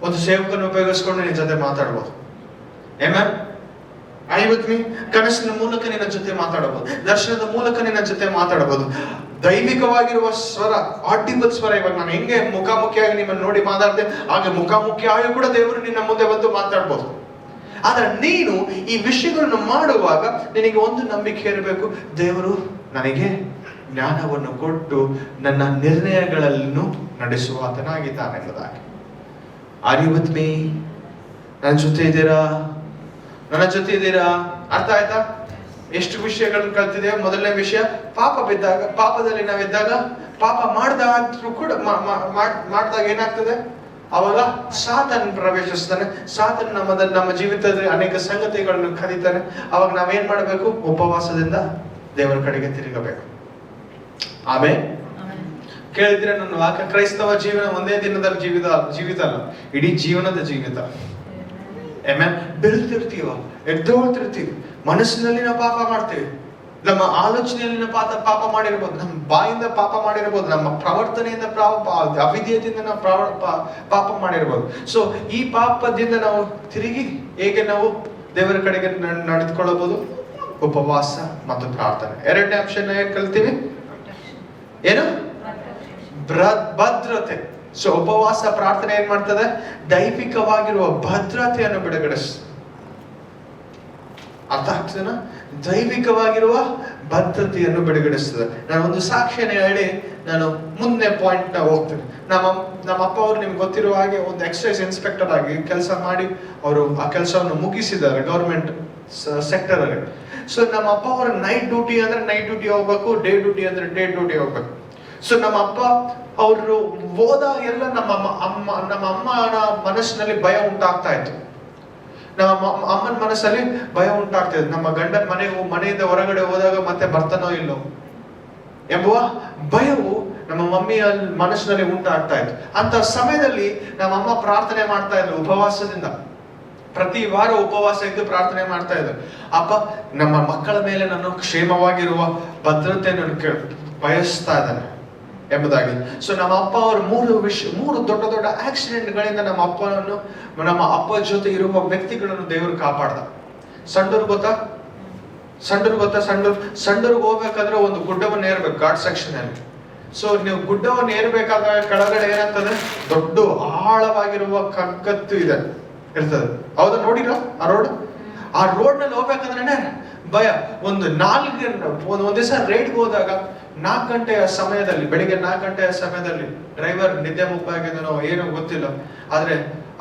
ಒಂದು ಸೇವಕನ್ನು ಉಪಯೋಗಿಸ್ಕೊಂಡು ನಿನ್ನ ಜೊತೆ ಮಾತಾಡ್ಬೋದು. ಕನಸಿನ ಮೂಲಕ ನಿನ್ನ ಜೊತೆ ಮಾತಾಡಬಹುದು, ದರ್ಶನದ ಮೂಲಕ ನಿನ್ನ ಜೊತೆ ಮಾತಾಡಬಹುದು. ದೈವಿಕವಾಗಿರುವ ಸ್ವರ, ಆಡಿಬಲ್ ಸ್ವರ. ಇವಾಗ ನಾನು ಹೆಂಗೆ ಮುಖಾಮುಖಿಯಾಗಿ ನಿಮ್ಮನ್ನು ನೋಡಿ ಮಾತಾಡ್ತೇನೆ, ಹಾಗೆ ಮುಖಾಮುಖಿಯಾಗಿ ಕೂಡ ದೇವರು ನಿನ್ನ ಮುಂದೆ ಬಂದು ಮಾತಾಡ್ಬೋದು. ಆದ್ರೆ ನೀನು ಈ ವಿಷಯಗಳನ್ನು ಮಾಡುವಾಗ ನಿನಗೆ ಒಂದು ನಂಬಿಕೆ ಇರಬೇಕು, ದೇವರು ನನಗೆ ಜ್ಞಾನವನ್ನು ಕೊಟ್ಟು ನನ್ನ ನಿರ್ಣಯಗಳನ್ನು ನಡೆಸುವ ಆತನಾಗಿದ್ದಾನೆ ಎಂಬುದಾಗಿ. Are you with me? ನನ್ನ ಜೊತೆ ಇದ್ದೀರಾ? ನನ್ನ ಜೊತೆ ಇದ್ದೀರಾ? ಅರ್ಥ ಆಯ್ತಾ? ಎಷ್ಟು ವಿಷಯಗಳನ್ನು ಕಲ್ತಿದ್ದೇವೆ. ಮೊದಲನೇ ವಿಷಯ, ಪಾಪ ಬಿದ್ದಾಗ, ಪಾಪದಲ್ಲಿ ನಾವಿದ್ದಾಗ, ಪಾಪ ಮಾಡಿದಾದ್ರೂ ಕೂಡ ಮಾಡಿದಾಗ ಏನಾಗ್ತದೆ, ಅವಾಗ ಸಾತನ್ ಪ್ರವೇಶಿಸ್ತಾನೆ. ಸಾತನ್ ನಮ್ಮ ಜೀವಿತದಲ್ಲಿ ಅನೇಕ ಸಂಗತಿಗಳನ್ನು ಕಲಿತಾನೆ. ಅವಾಗ ನಾವೇನ್ ಮಾಡಬೇಕು? ಉಪವಾಸದಿಂದ ದೇವರ ಕಡೆಗೆ ತಿರುಗಬೇಕು. ಆಮೇಲೆ ಕೇಳಿದ್ರೆ ನನ್ನ ವಾಕ್ಯ, ಕ್ರೈಸ್ತವ ಜೀವನ ಒಂದೇ ದಿನದ ಜೀವಿತ ಅಲ್ಲ, ಇಡೀ ಜೀವನದ ಜೀವಿತ. ಬೆಳೆತಿರ್ತೀವ, ಎದ್ದೋಳ್ತಿರ್ತೀವಿ, ಮನಸ್ಸಿನಲ್ಲಿ ನಾವು ಪಾಪ ಮಾಡ್ತೀವಿ, ನಮ್ಮ ಆಲೋಚನೆಯಲ್ಲಿ ನಾವು ಪಾಪ ಮಾಡಿರ್ಬೋದು, ನಮ್ಮ ಬಾಯಿಂದ ಪಾಪ ಮಾಡಿರ್ಬೋದು, ನಮ್ಮ ಪ್ರವರ್ತನೆಯಿಂದ ಅವಿದ್ಯದಿಂದ ನಾವು ಪಾಪ ಮಾಡಿರ್ಬೋದು. ಸೊ ಈ ಪಾಪದಿಂದ ನಾವು ತಿರುಗಿ ಹೇಗೆ ನಾವು ದೇವರ ಕಡೆಗೆ ನಡೆದುಕೊಳ್ಳಬಹುದು? ಉಪವಾಸ ಮತ್ತು ಪ್ರಾರ್ಥನೆ. ಎರಡನೇ ಅಂಶ ಏನ್ ಕಲ್ತೀವಿ? ಏನು? ಭದ್ರತೆ. ಸೊ ಉಪವಾಸ ಪ್ರಾರ್ಥನೆ ಏನ್ ಮಾಡ್ತದೆ? ದೈವಿಕವಾಗಿರುವ ಭದ್ರತೆಯನ್ನು ಬಿಡುಗಡೆಸ. ಅರ್ಥ ಆಗ್ತದೇನಾ? ದೈವಿಕವಾಗಿರುವ ಭದ್ರತೆಯನ್ನು ಬಿಡುಗಡೆಸ್ತದೆ. ನಾನು ಒಂದು ಸಾಕ್ಷಿಯನ್ನು ಹೇಳಿ ನಾನು ಮುಂದೆ ಪಾಯಿಂಟ್ ನ ಹೋಗ್ತೇನೆ. ನಮ್ಮ ಅಪ್ಪ ಅವರು ನಿಮ್ಗೆ ಗೊತ್ತಿರುವ ಹಾಗೆ ಒಂದು ಎಕ್ಸೈಸ್ ಇನ್ಸ್ಪೆಕ್ಟರ್ ಆಗಿ ಕೆಲಸ ಮಾಡಿ ಅವರು ಆ ಕೆಲಸವನ್ನು ಮುಗಿಸಿದ್ದಾರೆ ಗವರ್ಮೆಂಟ್ ಸೆಕ್ಟರ್ ಅಲ್ಲಿ. ಸೊ ನಮ್ಮ ಅಪ್ಪ ಅವರ ನೈಟ್ ಡ್ಯೂಟಿ ಅಂದ್ರೆ ನೈಟ್ ಡ್ಯೂಟಿ ಹೋಗ್ಬೇಕು, ಡೇ ಡ್ಯೂಟಿ ಅಂದ್ರೆ ಡೇ ಡ್ಯೂಟಿ ಹೋಗ್ಬೇಕು. ಸೊ ನಮ್ಮ ಅಪ್ಪ ಅವರು ಹೋದ ಎಲ್ಲ ನಮ್ಮ ಅಮ್ಮನ ಮನಸ್ಸಿನಲ್ಲಿ ಭಯ ಉಂಟಾಗ್ತಾ ಇತ್ತು. ನಮ್ಮ ಅಮ್ಮನ ಮನಸ್ಸಲ್ಲಿ ಭಯ ಉಂಟಾಗ್ತಾ ಇತ್ತು, ನಮ್ಮ ಗಂಡನ ಮನೆಯಿಂದ ಹೊರಗಡೆ ಹೋದಾಗ ಮತ್ತೆ ಬರ್ತಾನೋ ಇಲ್ಲೋ ಎಂಬುವ ಭಯವು ನಮ್ಮ ಮಮ್ಮಿಯ ಮನಸ್ಸಿನಲ್ಲಿ ಉಂಟಾಗ್ತಾ ಇತ್ತು. ಅಂತ ಸಮಯದಲ್ಲಿ ನಮ್ಮ ಅಮ್ಮ ಪ್ರಾರ್ಥನೆ ಮಾಡ್ತಾ ಇದ್ರು ಉಪವಾಸದಿಂದ. ಪ್ರತಿ ವಾರ ಉಪವಾಸ ಇದ್ದು ಪ್ರಾರ್ಥನೆ ಮಾಡ್ತಾ ಇದ್ರು, ಅಪ್ಪ ನಮ್ಮ ಮಕ್ಕಳ ಮೇಲೆ ನಾನು ಕ್ಷೇಮವಾಗಿರುವ ಭದ್ರತೆಯನ್ನು ಬಯಸ್ತಾ ಇದ್ದಾನೆ ಎಂಬುದಾಗಿ. ಸೊ ನಮ್ಮ ಅಪ್ಪ ಅವರು ಮೂರು ದೊಡ್ಡ ದೊಡ್ಡ ಆಕ್ಸಿಡೆಂಟ್ಗಳಿಂದ ನಮ್ಮ ಅಪ್ಪ ಜೊತೆ ಇರುವ ವ್ಯಕ್ತಿಗಳನ್ನು ದೇವರು ಕಾಪಾಡ್ದ. ಸಂಡೂರ್ ಗೊತ್ತಾ? ಸಂಡೂರ್ಗೆ ಹೋಗ್ಬೇಕಾದ್ರೆ ಒಂದು ಗುಡ್ಡವನ್ನು ಏರ್ಬೇಕು ಘಾಟ್ ಸೆಕ್ಷನ್ ಅಲ್ಲಿ. ಸೊ ನೀವು ಗುಡ್ಡವನ್ನು ಏರ್ಬೇಕಾದ್ರೆ ಕೆಳಗಡೆ ಏನಾಗ್ತದೆ? ದೊಡ್ಡ ಆಳವಾಗಿರುವ ಕಗ್ಗತ್ತು ಇರ್ತದೆ. ಹೌದಾ? ನೋಡಿರೋ ಆ ರೋಡ್ ನಲ್ಲಿ ಹೋಗ್ಬೇಕಂದ್ರೆ ಭಯ. ಒಂದ್ ದಿವಸ ರೈಡ್ಗೆ ಹೋದಾಗ 4 ಗಂಟೆಯ ಸಮಯದಲ್ಲಿ, ಬೆಳಿಗ್ಗೆ 4 ಗಂಟೆಯ ಸಮಯದಲ್ಲಿ ಡ್ರೈವರ್ ನಿದ್ದೆ ಮುಪ್ಪಾಗಿದನೋ ಏನೋ ಗೊತ್ತಿಲ್ಲ, ಆದ್ರೆ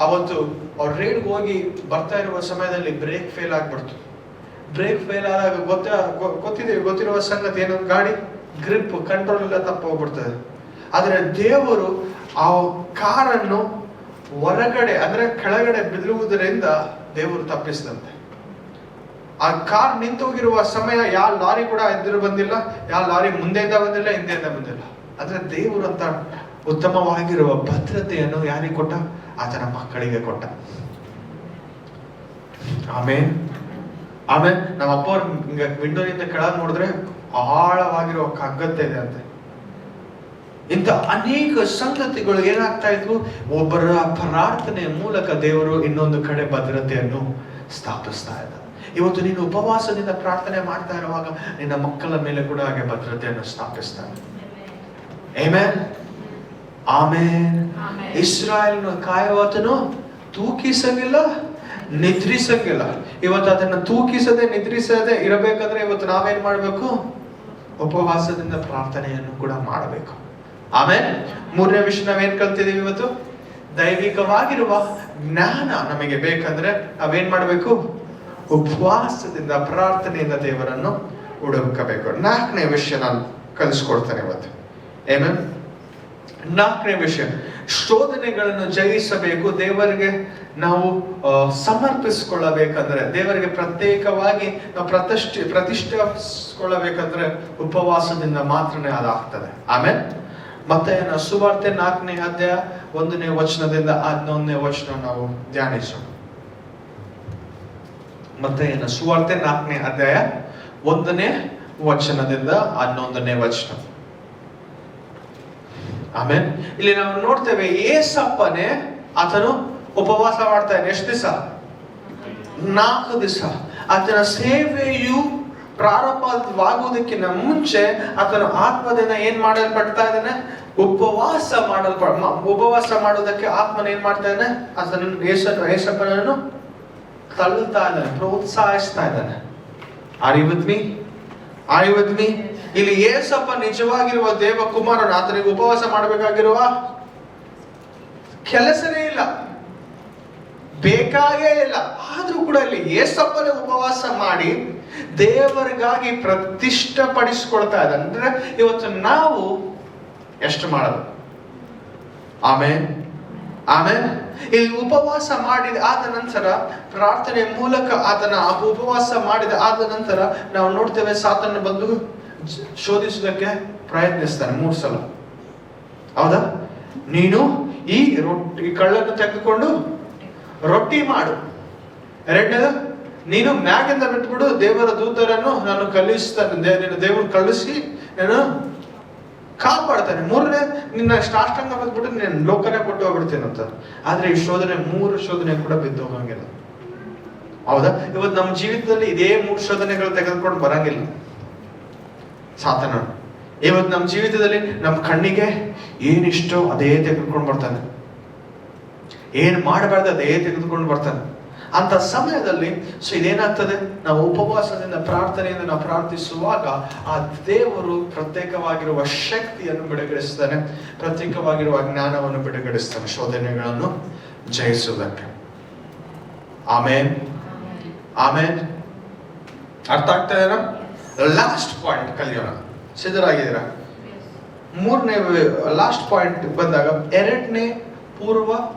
ಅವತ್ತು ಅವ್ರು ರೈಡ್ಗೆ ಹೋಗಿ ಬರ್ತಾ ಇರುವ ಸಮಯದಲ್ಲಿ ಬ್ರೇಕ್ ಫೇಲ್ ಆಗ್ಬಿಡ್ತು. ಬ್ರೇಕ್ ಫೇಲ್ ಆದಾಗ ಗೊತ್ತಿರುವ ಸಂಗತಿ ಏನು? ಗಾಡಿ ಗ್ರಿಪ್ ಕಂಟ್ರೋಲ್ ಎಲ್ಲ ತಪ್ಪ ಹೋಗ್ಬಿಡ್ತದೆ. ಆದ್ರೆ ದೇವರು ಆ ಕಾರನ್ನು ಹೊರಗಡೆ ಅಂದ್ರೆ ಕೆಳಗಡೆ ಬಿಡುವುದರಿಂದ ದೇವರು ತಪ್ಪಿಸಿದಂತೆ. ಆ ಕಾರ್ ನಿಂತೋಗಿರುವ ಸಮಯ ಯಾವ ಲಾರಿ ಕೂಡ ಎದುರು ಬಂದಿಲ್ಲ, ಯಾವ ಲಾರಿ ಮುಂದೆಯಿಂದ ಬಂದಿಲ್ಲ, ಹಿಂದೆಯಿಂದ ಬಂದಿಲ್ಲ. ಅಂದ್ರೆ ದೇವರು ಅಂತ ಉತ್ತಮವಾಗಿರುವ ಭದ್ರತೆಯನ್ನು ಯಾರಿಗೆ ಕೊಟ್ಟ? ಆತನ ಮಕ್ಕಳಿಗೆ ಕೊಟ್ಟ. ಆಮೇಲೆ ನಮ್ಮ ಅಪ್ಪ ಅವ್ರ ವಿಂಡೋನಿಂದ ಕೆಳಗೆ ನೋಡಿದ್ರೆ ಆಳವಾಗಿರುವ ಕಗ್ಗತ್ತೆ ಇದೆ ಅಂತೆ. ಇಂಥ ಅನೇಕ ಸಂಗತಿಗಳು ಏನಾಗ್ತಾ ಇದ್ವು? ಒಬ್ಬರ ಪ್ರಾರ್ಥನೆಯ ಮೂಲಕ ದೇವರು ಇನ್ನೊಂದು ಕಡೆ ಭದ್ರತೆಯನ್ನು ಸ್ಥಾಪಿಸ್ತಾ ಇದ್ದ. ಇವತ್ತು ನೀನು ಉಪವಾಸದಿಂದ ಪ್ರಾರ್ಥನೆ ಮಾಡ್ತಾ ಇರುವಾಗ ನಿನ್ನ ಮಕ್ಕಳ ಮೇಲೆ ಕೂಡ ಹಾಗೆ ಭದ್ರತೆಯನ್ನು ಸ್ಥಾಪಿಸ್ತಾನೆ. Amen, amen. ಇಸ್ರಾಯೇಲ್ನ ಕಾಯುವಾತನು ತೂಕಿಸಂಗಿಲ್ಲ, ನಿದ್ರಿಸಂಗಿಲ್ಲ. ಇವತ್ತು ಅದನ್ನ ತೂಕಿಸದೆ ನಿದ್ರಿಸದೆ ಇರಬೇಕಂದ್ರೆ ಇವತ್ತು ನಾವೇನ್ ಮಾಡ್ಬೇಕು? ಉಪವಾಸದಿಂದ ಪ್ರಾರ್ಥನೆಯನ್ನು ಕೂಡ ಮಾಡಬೇಕು. ಆಮೇಲೆ ಮೂರನೇ ವಿಷಯ ನಾವೇನ್ ಕಲ್ತಿದೀವಿ ಇವತ್ತು? ದೈವಿಕವಾಗಿರುವ ಜ್ಞಾನ ನಮಗೆ ಬೇಕಂದ್ರೆ ನಾವೇನ್ ಮಾಡ್ಬೇಕು? ಉಪವಾಸದಿಂದ ಪ್ರಾರ್ಥನೆಯಿಂದ ದೇವರನ್ನು ಹುಡುಕಬೇಕು. ನಾಲ್ಕನೇ ವಿಷಯ ನಾನು ಕಲಿಸ್ಕೊಡ್ತೇನೆ ಇವತ್ತು. ಆಮೇಲೆ ನಾಲ್ಕನೇ ವಿಷಯ, ಶೋಧನೆಗಳನ್ನು ಜಯಿಸಬೇಕು. ದೇವರಿಗೆ ನಾವು ಸಮರ್ಪಿಸಿಕೊಳ್ಳಬೇಕಂದ್ರೆ, ದೇವರಿಗೆ ಪ್ರತ್ಯೇಕವಾಗಿ ನಾವು ಪ್ರತಿಷ್ಠಿಸಿಕೊಳ್ಳಬೇಕಂದ್ರೆ ಉಪವಾಸದಿಂದ ಮಾತ್ರನೇ ಅದಾಗ್ತದೆ. ಆಮೇಲೆ ಮತ್ತೆ ಸುವಾರ್ತೆ 4ನೇ ಅಧ್ಯಾಯ 1ನೇ ವಚನದಿಂದ 11ನೇ ವಚನ ನಾವು ಧ್ಯಾನಿಸೋಣ. ಮತ್ತೆ ಸುವಾರ್ತೆ 4ನೇ ಅಧ್ಯಾಯ 1ನೇ ವಚನದಿಂದ 11ನೇ ವಚನ. ಆಮೇಲೆ ಇಲ್ಲಿ ನಾವು ನೋಡ್ತೇವೆ, ಏಸಪ್ಪನೇ ಆತನು ಉಪವಾಸ ಮಾಡ್ತಾನೆ. ಎಷ್ಟು ದಿವಸ? 4 ದಿವಸ. ಆತನ ಸೇವೆಯು ಪ್ರಾರಂಭವಾಗುವುದಕ್ಕಿಂತ ಮುಂಚೆ ಆತನು ಆತ್ಮದಿಂದ ಏನ್ ಮಾಡಲ್ಪಡ್ತಾ ಇದ್ದಾನೆ? ಉಪವಾಸ ಮಾಡುವುದಕ್ಕೆ ಆತ್ಮನ ಏನ್ ಮಾಡ್ತಾ ಇದ್ದಾನೆ? ಆತನ ಏಸಪ್ಪನನ್ನು ತಳ್ಳುತ್ತಾ ಇದ್ದಾನೆ, ಪ್ರೋತ್ಸಾಹಿಸ್ತಾ ಇದ್ದಾನೆ. Are you with me? ಇಲ್ಲಿ ಏಸಪ್ಪ ನಿಜವಾಗಿರುವ ದೇವಕುಮಾರನು. ಆತನಿಗೆ ಉಪವಾಸ ಮಾಡಬೇಕಾಗಿರುವ ಕೆಲಸನೇ ಇಲ್ಲ, ಬೇಕಾಗೇ ಇಲ್ಲ. ಆದ್ರೂ ಕೂಡ ಇಲ್ಲಿ ಏಸಪ್ಪನೇ ಉಪವಾಸ ಮಾಡಿ ದೇವರಿಗಾಗಿ ಪ್ರತಿಷ್ಠಪಡಿಸಿಕೊಳ್ತಾ ಇದ್ದಾನೆ. ಅಂದ್ರೆ ಇವತ್ತು ನಾವು ಎಷ್ಟು ಮಾಡೋದು? ಆಮೇಲೆ ಇಲ್ಲಿ ಉಪವಾಸ ಮಾಡಿದ ಆದ ನಂತರ, ಪ್ರಾರ್ಥನೆ ಮೂಲಕ ಆತನ ಉಪವಾಸ ಮಾಡಿದ ಆದ ನಂತರ ನಾವು ನೋಡ್ತೇವೆ, ಸಾತನ ಬಂದು ಶೋಧಿಸುವುದಕ್ಕೆ ಪ್ರಯತ್ನಿಸ್ತಾನೆ 3 ಸಲ. ಹೌದಾ? ನೀನು ಈ ಕಳ್ಳನ್ನು ತೆಗೆದುಕೊಂಡು ರೊಟ್ಟಿ ಮಾಡು. 2ನೇದು, ನೀನು ಮ್ಯಾಗಿಂದ ಬಿಟ್ಬಿಡು, ದೇವರ ದೂತರನ್ನು ನಾನು ಕಳುಹಿಸ್ತಾನೆ, ದೇವರು ಕಳಿಸಿ ನಾನು ಕಾಪಾಡ್ತಾನೆ. 3ನೇ, ನಿನ್ನ ಸಾಷ್ಟಾಂಗ ಬಂದ್ಬಿಟ್ಟು ನೀನು ಲೋಕನೇ ಕೊಟ್ಟು ಹೋಗ್ಬಿಡ್ತೇನೆ ಅಂತ. ಆದ್ರೆ ಈ ಶೋಧನೆ 3 ಶೋಧನೆ ಕೂಡ ಬಿದ್ದು ಹೋಗಂಗಿಲ್ಲ. ಹೌದಾ? ಇವತ್ತು ನಮ್ಮ ಜೀವಿತದಲ್ಲಿ ಇದೇ 3 ಶೋಧನೆಗಳು ತೆಗೆದುಕೊಂಡು ಬರಂಗಿಲ್ಲ ಸಾತನ. ಇವತ್ತು ನಮ್ಮ ಜೀವಿತದಲ್ಲಿ ನಮ್ಮ ಕಣ್ಣಿಗೆ ಏನಿಷ್ಟೋ ಅದೇ ತೆಗೆದುಕೊಂಡು ಬರ್ತಾನೆ, ಏನ್ ಮಾಡಬಾರ್ದು ಅದೇ ತೆಗೆದುಕೊಂಡು ಬರ್ತಾನೆ. ಅಂತ ಸಮಯದಲ್ಲಿ ಇದೇನಾಗ್ತದೆ? ನಾವು ಉಪವಾಸದಿಂದ ಪ್ರಾರ್ಥನೆಯಿಂದ ನಾವು ಪ್ರಾರ್ಥಿಸುವಾಗ ಆ ದೇವರು ಪ್ರತ್ಯೇಕವಾಗಿರುವ ಶಕ್ತಿಯನ್ನು ಬಿಡುಗಡಿಸ್ತಾನೆ, ಪ್ರತ್ಯೇಕವಾಗಿರುವ ಜ್ಞಾನವನ್ನು ಬಿಡುಗಡಿಸ್ತಾನೆ ಶೋಧನೆಗಳನ್ನು ಜಯಿಸುವುದಕ್ಕೆ. ಆಮೇನ್. ಅರ್ಥ ಆಗ್ತಾ ಇದೆಯಾ? ಲಾಸ್ಟ್ ಪಾಯಿಂಟ್ ಕಲಿಯೋಣ. ಸಿದ್ಧರಾಗಿದ್ದೀರಾ? 3ನೇ ಲಾಸ್ಟ್ ಪಾಯಿಂಟ್ ಬಂದಾಗ, 2ನೇ ಪೂರ್ವ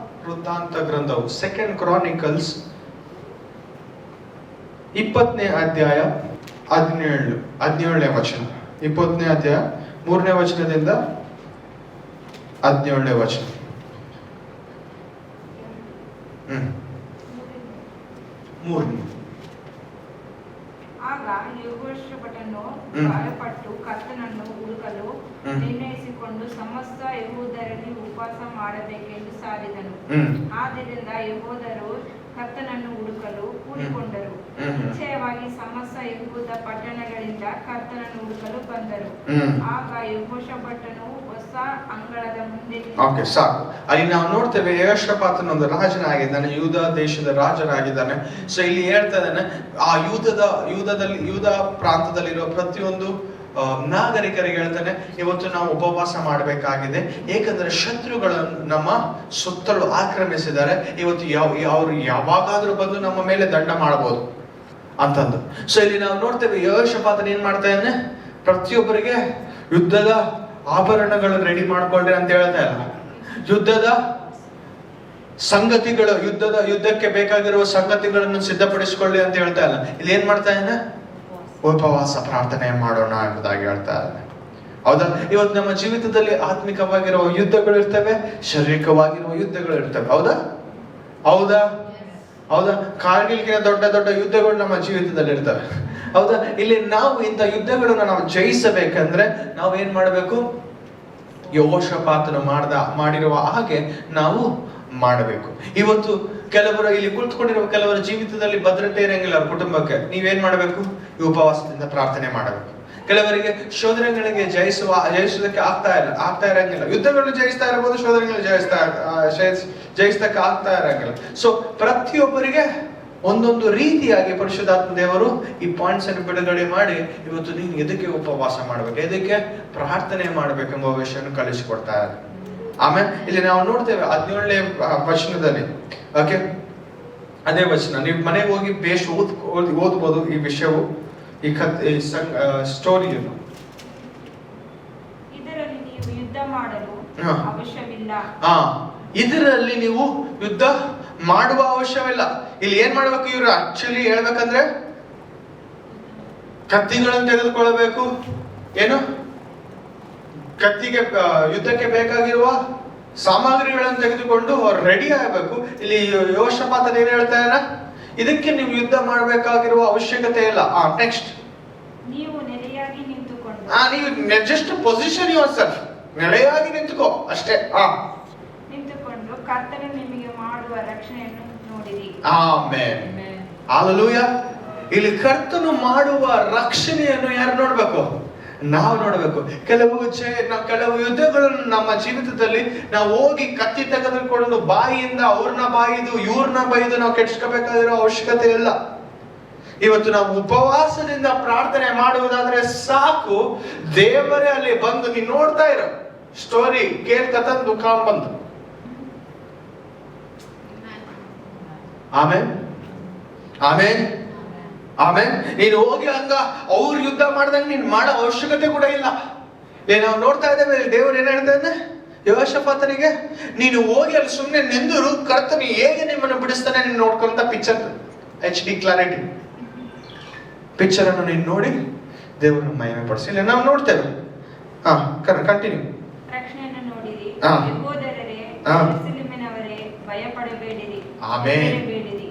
ವೃತ್ತಾಂತ ಗ್ರಂಥವು, 2 Chronicles 20ನೇ ಅಧ್ಯಾಯ 17ನೇ ವಚನ. 20ನೇ ಅಧ್ಯಾಯ 3ನೇ ವಚನದಿಂದ 17ನೇ ವಚನ. ಆಗ ಯೆಹೋಷಾಫಾಟನು ಭಯಪಟ್ಟು ಕರ್ತನನ್ನು ಹುಡುಕಲು ನಿರ್ಣಯಿಸಿಕೊಂಡು ಸಮಸ್ತ ಯೆಹೂದ್ಯರಲ್ಲಿ ಉಪವಾಸ ಮಾಡಬೇಕೆಂದು ಸಾರಿದನು. ಆದ್ದರಿಂದ ಯೆಹೂದ್ಯರು ಕರ್ತನನ್ನು ಹುಡುಕಲು ಕೂಡಿಕೊಂಡರು. ನಿಶ್ಚಯವಾಗಿ ಸಮಸ್ತ ಯೆಹೂದ ಪಟ್ಟಣಗಳಿಂದ ಕರ್ತನನ್ನು ಹುಡುಕಲು ಬಂದರು. ಆಗ ಯೆಹೋಷಾಫಾಟನು ಹೊಸ ಅಂಗಳದ ಮುಂದೆ. ಸಾಕು. ಅಲ್ಲಿ ನಾವು ನೋಡ್ತೇವೆ, ಯೆಹೋಷಾಫಾಟನು ಒಂದು ರಾಜನಾಗಿದ್ದಾನೆ, ಯೂದ ದೇಶದ ರಾಜನಾಗಿದ್ದಾನೆ. ಸೊ ಇಲ್ಲಿ ಹೇಳ್ತಾ ಇದ್ದಾನೆ, ಆ ಯೂದ ಪ್ರಾಂತದಲ್ಲಿರುವ ಪ್ರತಿಯೊಂದು ನಾಗರಿಕರಿಗೆ ಹೇಳ್ತಾನೆ, ಇವತ್ತು ನಾವು ಉಪವಾಸ ಮಾಡಬೇಕಾಗಿದೆ. ಏಕೆಂದ್ರೆ ಶತ್ರುಗಳು ನಮ್ಮ ಸುತ್ತಲೂ ಆಕ್ರಮಿಸಿದ್ದಾರೆ. ಇವತ್ತು ಅವ್ರು ಯಾವಾಗಾದ್ರೂ ಬಂದು ನಮ್ಮ ಮೇಲೆ ದಂಡ ಮಾಡಬಹುದು ಅಂತಂದು. ಸೊ ಇಲ್ಲಿ ನಾವು ನೋಡ್ತೇವೆ, ಯೆಹೋಷಾಫಾಟನು ಏನ್ ಮಾಡ್ತಾ ಇದ್ದಾನೆ? ಪ್ರತಿಯೊಬ್ಬರಿಗೆ ಯುದ್ಧದ ಆಭರಣಗಳನ್ನು ರೆಡಿ ಮಾಡ್ಕೊಳ್ರಿ ಅಂತ ಹೇಳ್ತಾ ಇಲ್ಲ, ಯುದ್ಧದ ಸಂಗತಿಗಳು, ಯುದ್ಧಕ್ಕೆ ಬೇಕಾಗಿರುವ ಸಂಗತಿಗಳನ್ನು ಸಿದ್ಧಪಡಿಸಿಕೊಳ್ಳಿ ಅಂತ ಹೇಳ್ತಾ ಇಲ್ಲ. ಇಲ್ಲಿ ಏನ್ ಮಾಡ್ತಾ ಇದ್ದಾನೆ? ಉಪವಾಸ ಪ್ರಾರ್ಥನೆ ಮಾಡೋಣ ಎಂಬುದಾಗಿ ಹೇಳ್ತಾ ಇದ್ದಾನೆ. ಹೌದಾ? ಇವತ್ತು ನಮ್ಮ ಜೀವಿತದಲ್ಲಿ ಆತ್ಮಿಕವಾಗಿರುವ ಯುದ್ಧಗಳು ಇರ್ತವೆ, ಶಾರೀರಿಕವಾಗಿರುವ ಯುದ್ಧಗಳು ಇರ್ತವೆ. ಹೌದಾ? ಹೌದಾ? ಹೌದಾ? ಕಾರ್ಗಿಲ್ಗಿನ ದೊಡ್ಡ ದೊಡ್ಡ ಯುದ್ಧಗಳು ನಮ್ಮ ಜೀವಿತದಲ್ಲಿ ಇರ್ತವೆ. ಹೌದಾ? ಇಲ್ಲಿ ನಾವು ಇಂಥ ಯುದ್ಧಗಳನ್ನ ನಾವು ಜಯಿಸಬೇಕಂದ್ರೆ ನಾವು ಏನ್ ಮಾಡಬೇಕು? ಯೆಹೋಷಾಫಾತನು ಮಾಡಿರುವ ಹಾಗೆ ನಾವು ಮಾಡಬೇಕು. ಇವತ್ತು ಕೆಲವರು ಇಲ್ಲಿ ಕುಳಿತುಕೊಂಡಿರುವ ಕೆಲವರ ಜೀವಿತದಲ್ಲಿ ಭದ್ರತೆ ಇರಂಗಿಲ್ಲ. ಅವ್ರ ಕುಟುಂಬಕ್ಕೆ ನೀವೇನ್ ಮಾಡಬೇಕು? ಈ ಉಪವಾಸದಿಂದ ಪ್ರಾರ್ಥನೆ ಮಾಡಬೇಕು. ಕೆಲವರಿಗೆ ಶೋಧನೆಗಳಿಗೆ ಜಯಿಸೋದಕ್ಕೆ ಆಗ್ತಾ ಇರಂಗಿಲ್ಲ. ಯುದ್ಧಗಳು ಜಯಿಸ್ತಾ ಇರಬಹುದು, ಶೋಧನೆಗಳು ಜಯಿಸ್ತಕ್ಕೆ ಆಗ್ತಾ ಇರಂಗಿಲ್ಲ. ಸೊ ಪ್ರತಿಯೊಬ್ಬರಿಗೆ ಒಂದೊಂದು ರೀತಿಯಾಗಿ ಪರಿಶುದ್ಧಾತ್ಮ ದೇವರು ಈ ಪಾಯಿಂಟ್ಸ್ ಅನ್ನು ಬಿಡುಗಡೆ ಮಾಡಿ ಇವತ್ತು ನೀನು ಎದಕ್ಕೆ ಉಪವಾಸ ಮಾಡ್ಬೇಕು, ಎದಕ್ಕೆ ಪ್ರಾರ್ಥನೆ ಮಾಡ್ಬೇಕೆಂಬ ವಿಷಯವನ್ನು ಕಲಿಸಿಕೊಡ್ತಾ ಇದ್ದಾರೆ. ಆಮೇಲೆ ಇಲ್ಲಿ ನಾವು ನೋಡ್ತೇವೆ 17ನೇ ವಚನದಲ್ಲಿ, ಓಕೆ, ಅದೇ ವಚನ ನೀವು ಮನೆಗೆ ಹೋಗಿ ಬೇಷ್ ಓದ್ಬೋದು ಈ ವಿಷಯವು, ಈ ಸ್ಟೋರಿಯನ್ನು. ಇದರಲ್ಲಿ ನೀವು ಯುದ್ಧ ಮಾಡಲು ಅವಶ್ಯವಿಲ್ಲ. ಇದರಲ್ಲಿ ನೀವು ಯುದ್ಧ ಮಾಡುವ ಅವಶ್ಯವಿಲ್ಲ. ಇಲ್ಲಿ ಏನ್ ಮಾಡ್ಬೇಕು ಇವ್ರು ಆಕ್ಚುಲಿ ಹೇಳ್ಬೇಕಂದ್ರೆ ಕತ್ತಿಗಳನ್ನು ತೆಗೆದುಕೊಳ್ಳಬೇಕು. ಏನು? ಕತ್ತಿಗೆ ಯುದ್ಧಕ್ಕೆ ಬೇಕಾಗಿರುವ ಸಾಮಗ್ರಿಗಳನ್ನು ತೆಗೆದುಕೊಂಡು ಅವ್ರು ರೆಡಿ ಆಗಬೇಕು. ಇಲ್ಲಿ ಯೆಹೋಷಾಫಾತನು ಏನ್ ಹೇಳ್ತಾ ಇದ್ದಾನೆ? ಇದಕ್ಕೆ ನೀವು ಯುದ್ಧ ಮಾಡಬೇಕಾಗಿರುವ ಅವಶ್ಯಕತೆ ಇಲ್ಲ. ನೆಕ್ಸ್ಟ್, ನೀವು ನೆಲೆಯಾಗಿ ನಿಂತುಕೊಂಡು, ನೀವು ಜಸ್ಟ್ ಪೊಸಿಷನ್ ಯುವರ್ ಸೆಲ್ಫ್, ನೆಲೆಯಾಗಿ ನಿಂತುಕೋ ಅಷ್ಟೇ. ನಿಂತುಕೊಂಡು ಕರ್ತನು ನಿಮಗೆ ಮಾಡುವ ರಕ್ಷಣೆಯನ್ನು ನೋಡಿರಿ. ಆಮೆನ್. ಹಲ್ಲೆಲೂಯಾ. ಇಲ್ಲಿ ಕರ್ತನು ಮಾಡುವ ರಕ್ಷಣೆಯನ್ನು ಯಾರು ನೋಡ್ಬೇಕು? ನಾವು ನೋಡಬೇಕು. ಕೆಲವು ಯುದ್ಧಗಳನ್ನು ನಮ್ಮ ಜೀವಿತದಲ್ಲಿ ನಾವು ಹೋಗಿ ಕತ್ತಿ ತೆಗೆದುಕೊಂಡು ಬಾಯಿಯಿಂದ ಅವ್ರನ್ನ ಇವ್ರನ್ನ ಬೈದು ನಾವು ಕೆಡ್ಸ್ಕೋಬೇಕಾಗಿರೋ ಅವಶ್ಯಕತೆ ಇಲ್ಲ. ಇವತ್ತು ನಾವು ಉಪವಾಸದಿಂದ ಪ್ರಾರ್ಥನೆ ಮಾಡುವುದಾದ್ರೆ ಸಾಕು, ದೇವರೇ ಅಲ್ಲಿ ಬಂದು ನೀನು ನೋಡ್ತಾ ಇರೋ ಸ್ಟೋರಿ ಕೇಳ್ಕತಂದು ಬಂದು. ಆಮೇನ್, ಆಮೇನ್, ಆಮೇನ್. ನೀನು ಹೋಗಿ ಅವ್ರು ಯುದ್ಧ ಮಾಡ್ದಂಗೆ ನೀನು ಮಾಡೋ ಅವಶ್ಯಕತೆ ಕೂಡ ಇಲ್ಲ. ನಾವು ನೋಡ್ತಾ ಇದ್ದೇವೆ ದೇವರು ಏನ್ ಹೇಳ್ತಾನೆ ಯೆಹೋಷಾಫಾತನಿಗೆ, ನೀನು ಹೋಗಿ ಅಲ್ಲಿ ಸುಮ್ಮನೆ ನಿಂದರು, ಕರ್ತನು ಹೇಗೆ ನಿಮ್ಮನ್ನು ಬಿಡಿಸ್ತಾನೆ ನೀನು ನೋಡ್ಕೊಂತ ಪಿಕ್ಚರ್ HD ಕ್ಲಾರಿಟಿ ಪಿಕ್ಚರ್ ಅನ್ನು ನೀನು ನೋಡಿ ದೇವರನ್ನು ಮಹಿಮೆ ಪಡಿಸಿ. ಇಲ್ಲಿ ನಾವು ನೋಡ್ತೇವೆ. ಕಂಟಿನ್ಯೂ. ರಕ್ಷಣೆಯನ್ನು ನೋಡಿರಿ, ಯೆಹೂದ್ಯರೇ, ಯೆರೂಸಲೇಮಿನವರೇ, ಭಯಪಡಬೇಡಿರಿ, ಹೆದರಬೇಡಿರಿ.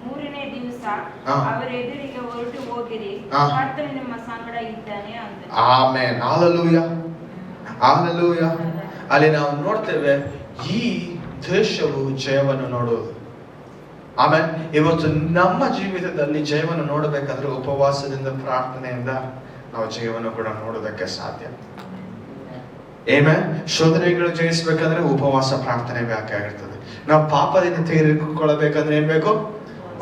ಮೂರನೇ ದಿವಸ ಅವರ ಎದುರಿಗೆ ಹೊರಟು ಹೋಗಿರಿ, ಕರ್ತನು ನಿಮ್ಮ ಸಂಗಡ ಇದ್ದಾನೆ ಅಂತ. ಆಮೆನ್. Hallelujah, hallelujah. ಅಲ್ಲಿ ನಾವು ನೋಡ್ತೇವೆ ಈ ದೇಶವು ಜಯವನ್ನು ನೋಡುವುದು. ಆಮೇಲೆ ಇವತ್ತು ನಮ್ಮ ಜೀವಿತದಲ್ಲಿ ಜಯವನ್ನು ನೋಡಬೇಕಾದ್ರೆ ಉಪವಾಸದಿಂದ ಪ್ರಾರ್ಥನೆಯಿಂದ ನಾವು ಜಯವನ್ನು ಕೂಡ ನೋಡೋದಕ್ಕೆ ಸಾಧ್ಯ. ಶೋಧನೆಗಳು ಜಯಿಸಬೇಕಂದ್ರೆ ಉಪವಾಸ ಪ್ರಾರ್ಥನೆ ಬೇಕಾಗಿರ್ತದೆ. ನಾವು ಪಾಪದಿಂದ ತೆಗೆದುಕೊಳ್ಳಬೇಕಂದ್ರೆ ಏನ್ ಬೇಕು?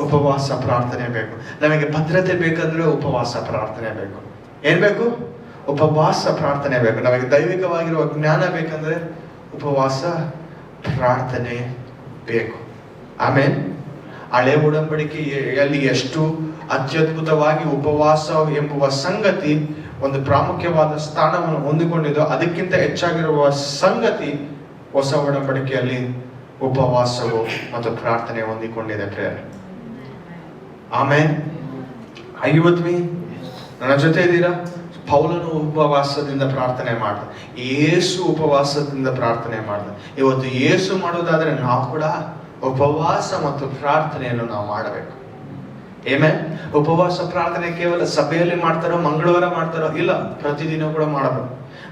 ಉಪವಾಸ ಪ್ರಾರ್ಥನೆ ಬೇಕು. ನಮಗೆ ಭದ್ರತೆ ಬೇಕಂದ್ರೆ ಉಪವಾಸ ಪ್ರಾರ್ಥನೆ ಬೇಕು. ಏನ್ ಬೇಕು? ಉಪವಾಸ ಪ್ರಾರ್ಥನೆ ಬೇಕು. ನಮಗೆ ದೈವಿಕವಾಗಿರುವ ಜ್ಞಾನ ಬೇಕಂದ್ರೆ ಉಪವಾಸ ಪ್ರಾರ್ಥನೆ ಬೇಕು. ಆಮೇಲೆ ಹಳೆ ಒಡಂಬಡಿಕೆಯಲ್ಲಿ ಎಷ್ಟು ಅತ್ಯದ್ಭುತವಾಗಿ ಉಪವಾಸ ಎಂಬುವ ಸಂಗತಿ ಒಂದು ಪ್ರಾಮುಖ್ಯವಾದ ಸ್ಥಾನವನ್ನು ಹೊಂದಿಕೊಂಡಿದ್ದು, ಅದಕ್ಕಿಂತ ಹೆಚ್ಚಾಗಿರುವ ಸಂಗತಿ ಹೊಸ ಒಡಂಬಡಿಕೆಯಲ್ಲಿ ಉಪವಾಸವು ಮತ್ತು ಪ್ರಾರ್ಥನೆ ಹೊಂದಿಕೊಂಡಿದೆ. ಪ್ರೇಯರ್. ಆಮೇನ್. ಐವತ್ಮಿ ನನ್ನ ಜೊತೆ ಇದ್ದೀರಾ? ಪೌಲನು ಉಪವಾಸದಿಂದ ಪ್ರಾರ್ಥನೆ ಮಾಡ್ದ, ಯೇಸು ಉಪವಾಸದಿಂದ ಪ್ರಾರ್ಥನೆ ಮಾಡ್ದ. ಇವತ್ತು ಯೇಸು ಮಾಡೋದಾದ್ರೆ ನಾವು ಕೂಡ ಉಪವಾಸ ಮತ್ತು ಪ್ರಾರ್ಥನೆಯನ್ನು ನಾವು ಮಾಡಬೇಕು. ಉಪವಾಸ ಪ್ರಾರ್ಥನೆ ಕೇವಲ ಸಭೆಯಲ್ಲಿ ಮಾಡ್ತಾರೋ, ಮಂಗಳವಾರ ಮಾಡ್ತಾರೋ? ಇಲ್ಲ, ಪ್ರತಿದಿನ ಕೂಡ ಮಾಡಬೇಕು.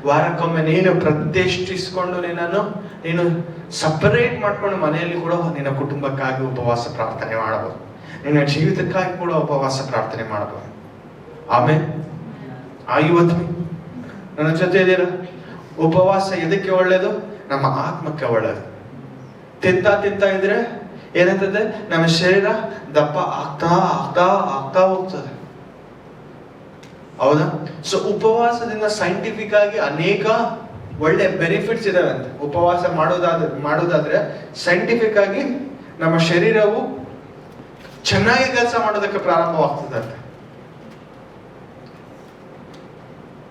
ವಾರಕ್ಕೊಮ್ಮೆ ನೀನು ಪ್ರತಿಷ್ಠಿಸಿಕೊಂಡು ನೀನು ಸಪರೇಟ್ ಮಾಡ್ಕೊಂಡು ಮನೆಯಲ್ಲಿ ಕೂಡ ನಿನ್ನ ಕುಟುಂಬಕ್ಕಾಗಿ ಉಪವಾಸ ಪ್ರಾರ್ಥನೆ ಮಾಡಬಹುದು. ನಿನ್ನ ಜೀವಿತಕ್ಕಾಗಿ ಕೂಡ ಉಪವಾಸ ಪ್ರಾರ್ಥನೆ ಮಾಡಬಹುದು. ಆಮೇಲೆ ಇವತ್ತು ನನ್ನ ಜೊತೆ ಇದ್ದೀರಾ? ಉಪವಾಸ ಎದಕ್ಕೆ ಒಳ್ಳೇದು? ನಮ್ಮ ಆತ್ಮಕ್ಕೆ ಒಳ್ಳೇದು. ತಿಂತಾ ಇದ್ರೆ ಏನಾಗ್ತದೆ? ನಮ್ಮ ಶರೀರ ದಪ್ಪ ಆಗ್ತಾ ಹೋಗ್ತದೆ. ಹೌದಾ? ಸೊ ಉಪವಾಸದಿಂದ ಸೈಂಟಿಫಿಕ್ ಆಗಿ ಅನೇಕ ಒಳ್ಳೆ ಬೆನಿಫಿಟ್ಸ್ ಇದಾವೆ ಅಂತ. ಉಪವಾಸ ಮಾಡೋದಾದ್ರೆ ಸೈಂಟಿಫಿಕ್ ಆಗಿ ನಮ್ಮ ಶರೀರವು ಚೆನ್ನಾಗಿ ಕೆಲಸ ಮಾಡೋದಕ್ಕೆ ಪ್ರಾರಂಭವಾಗ್ತದೆ ಅಂತ.